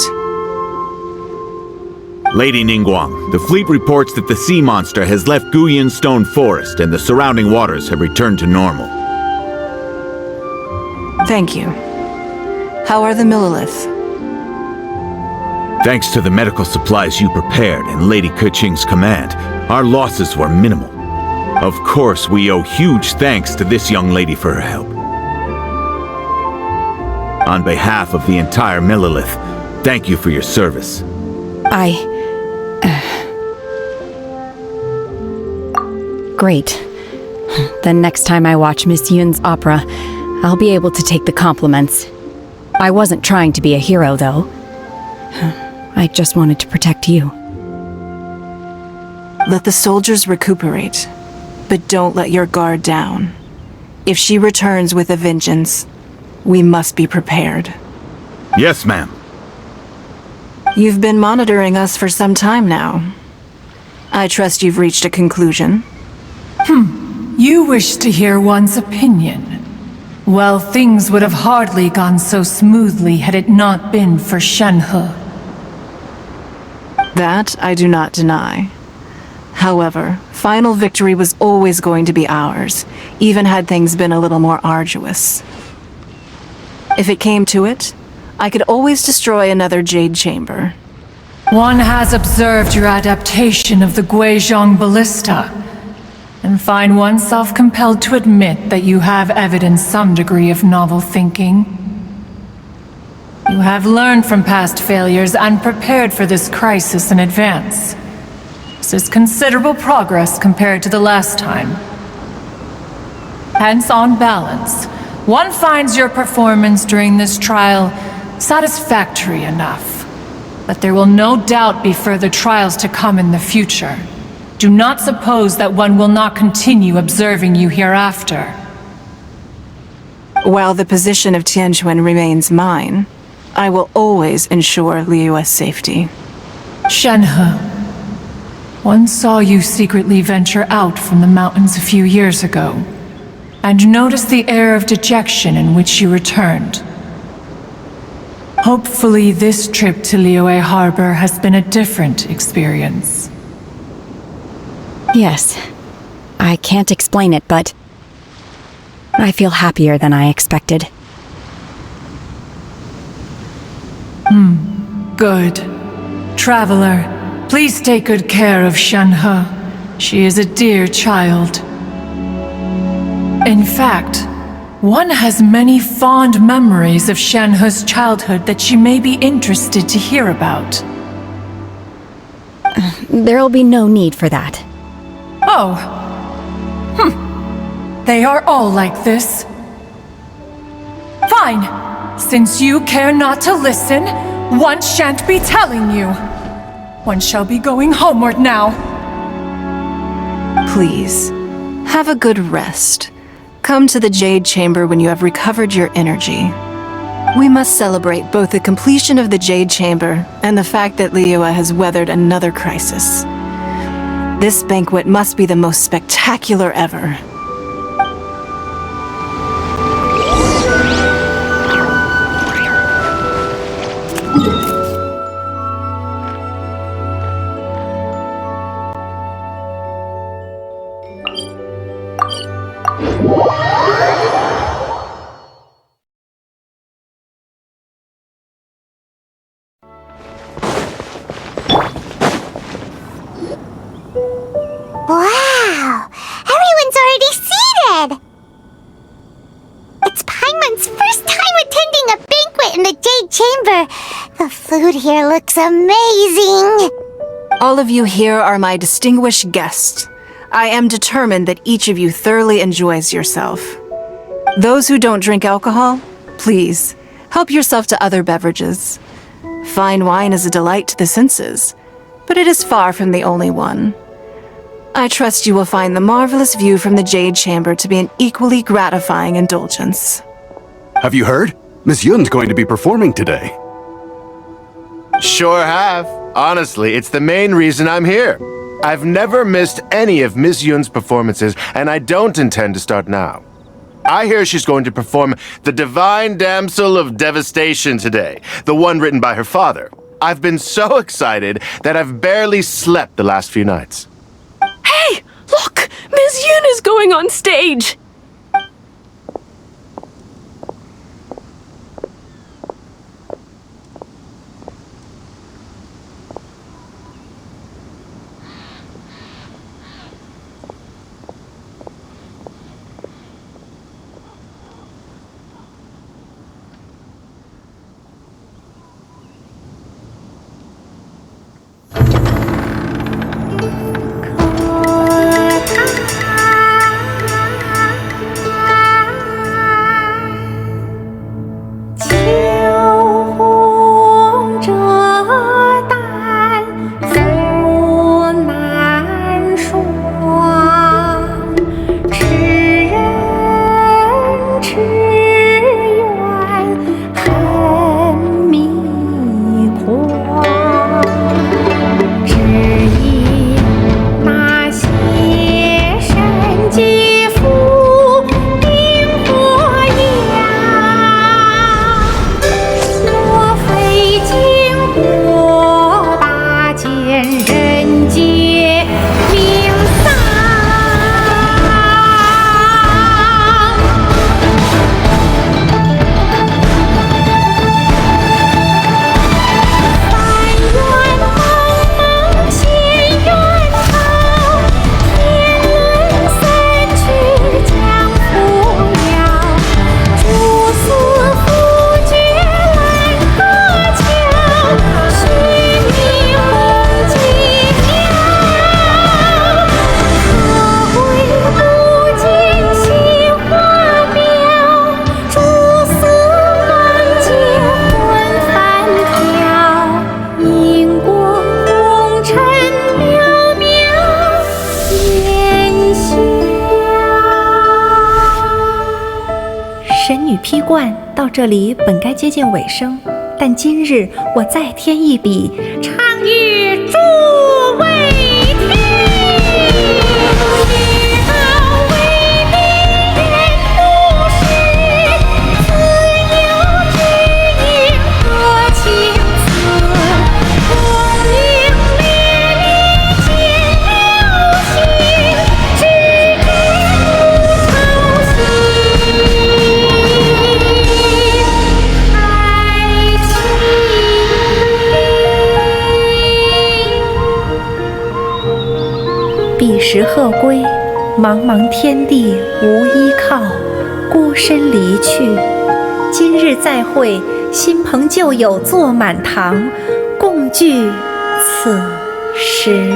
[SPEAKER 18] Lady Ningguang, the fleet reports that the sea monster has left Guyan Stone Forest and the surrounding waters have returned to normal.
[SPEAKER 1] Thank you. How are the Millilith?
[SPEAKER 18] Thanks to the medical supplies you prepared and Lady Keqing's command, our losses were minimal. Of course, we owe huge thanks to this young lady for her help. On behalf of the entire Millilith, thank you for your service.
[SPEAKER 6] Great. Then next time I watch Miss Yun's opera, I'll be able to take the compliments. I wasn't trying to be a hero, though. I just wanted to protect you.
[SPEAKER 1] Let the soldiers recuperate, but don't let your guard down. If she returns with a vengeance, we must be prepared.
[SPEAKER 18] Yes, ma'am.
[SPEAKER 1] You've been monitoring us for some time now. I trust you've reached a conclusion.
[SPEAKER 14] You wish to hear one's opinion. Well, things would have hardly gone so smoothly had it not been for Shenhe.
[SPEAKER 1] That I do not deny. However, final victory was always going to be ours, even had things been a little more arduous. If it came to it, I could always destroy another Jade Chamber.
[SPEAKER 14] One has observed your adaptation of the Guizhong ballista, and find oneself compelled to admit that you have evidenced some degree of novel thinking. You have learned from past failures and prepared for this crisis in advance. This is considerable progress compared to the last time. Hence, on balance, one finds your performance during this trial satisfactory enough. But there will no doubt be further trials to come in the future. Do not suppose that one will not continue observing you hereafter.
[SPEAKER 1] While the position of Tianquan remains mine, I will always ensure Liyue's safety.
[SPEAKER 14] Shenhe, one saw you secretly venture out from the mountains a few years ago, and noticed the air of dejection in which you returned. Hopefully this trip to Liyue Harbor has been a different experience.
[SPEAKER 6] Yes. I can't explain it, but I feel happier than I expected.
[SPEAKER 14] Good. Traveler, please take good care of Shenhe. She is a dear child. In fact, one has many fond memories of Shenhe's childhood that she may be interested to hear about.
[SPEAKER 6] There'll be no need for that.
[SPEAKER 14] Oh. They are all like this. Fine. Since you care not to listen, one shan't be telling you. One shall be going homeward now.
[SPEAKER 1] Please, have a good rest. Come to the Jade Chamber when you have recovered your energy. We must celebrate both the completion of the Jade Chamber and the fact that Liyue has weathered another crisis. This banquet must be the most spectacular ever.
[SPEAKER 17] Wow! Everyone's already seated! It's Paimon's first time attending a banquet in the Jade Chamber. The food here looks amazing!
[SPEAKER 1] All of you here are my distinguished guests. I am determined that each of you thoroughly enjoys yourself. Those who don't drink alcohol, please, help yourself to other beverages. Fine wine is a delight to the senses, but it is far from the only one. I trust you will find the marvelous view from the Jade Chamber to be an equally gratifying indulgence.
[SPEAKER 21] Have you heard? Miss Yun's going to be performing today.
[SPEAKER 8] Sure have. Honestly, it's the main reason I'm here. I've never missed any of Miss Yun's performances, and I don't intend to start now. I hear she's going to perform The Divine Damsel of Devastation today, the one written by her father. I've been so excited that I've barely slept the last few nights.
[SPEAKER 22] Hey! Look! Miss Yun is going on stage!
[SPEAKER 4] 披冠到这里本该接近尾声，但今日我再添一笔，唱与诸位听。彼时鹤归，茫茫天地无依靠，孤身离去。今日再会，新朋旧友坐满堂，共聚此时。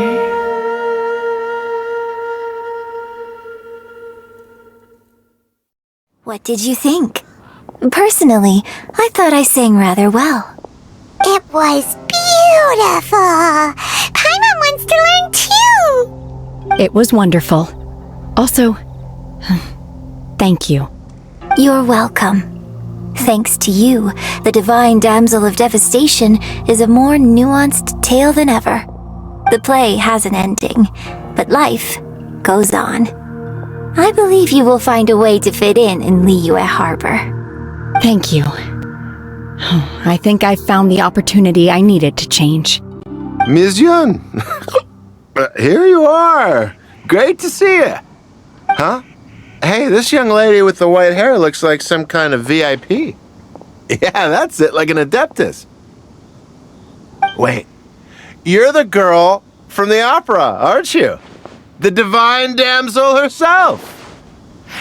[SPEAKER 19] What did you think? Personally, I thought I sang rather well.
[SPEAKER 17] It was beautiful! Paimon wants to learn too!
[SPEAKER 6] It was wonderful. Also, thank you.
[SPEAKER 19] You're welcome. Thanks to you, the Divine Damsel of Devastation is a more nuanced tale than ever. The play has an ending, but life goes on. I believe you will find a way to fit in Liyue Harbor.
[SPEAKER 6] Thank you. I think I've found the opportunity I needed to change.
[SPEAKER 8] Ms. Yun! Here you are! Great to see you! Huh? Hey, this young lady with the white hair looks like some kind of VIP. Yeah, that's it, like an adeptus. Wait, you're the girl from the opera, aren't you? The Divine Damsel herself!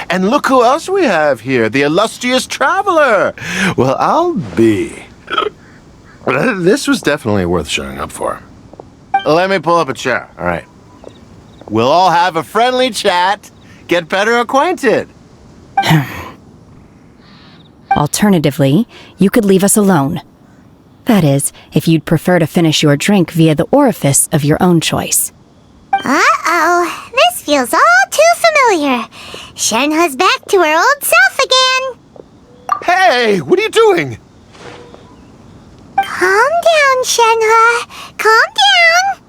[SPEAKER 8] And look who else we have here, the illustrious traveler! Well, I'll be. This was definitely worth showing up for. Let me pull up a chair, all right. We'll all have a friendly chat, get better acquainted.
[SPEAKER 6] Alternatively, you could leave us alone. That is, if you'd prefer to finish your drink via the orifice of your own choice.
[SPEAKER 17] Uh-oh, this feels all too familiar. Shenhe's back to her old self again.
[SPEAKER 8] Hey, what are you doing?
[SPEAKER 17] Calm down, Shenhe. Calm down.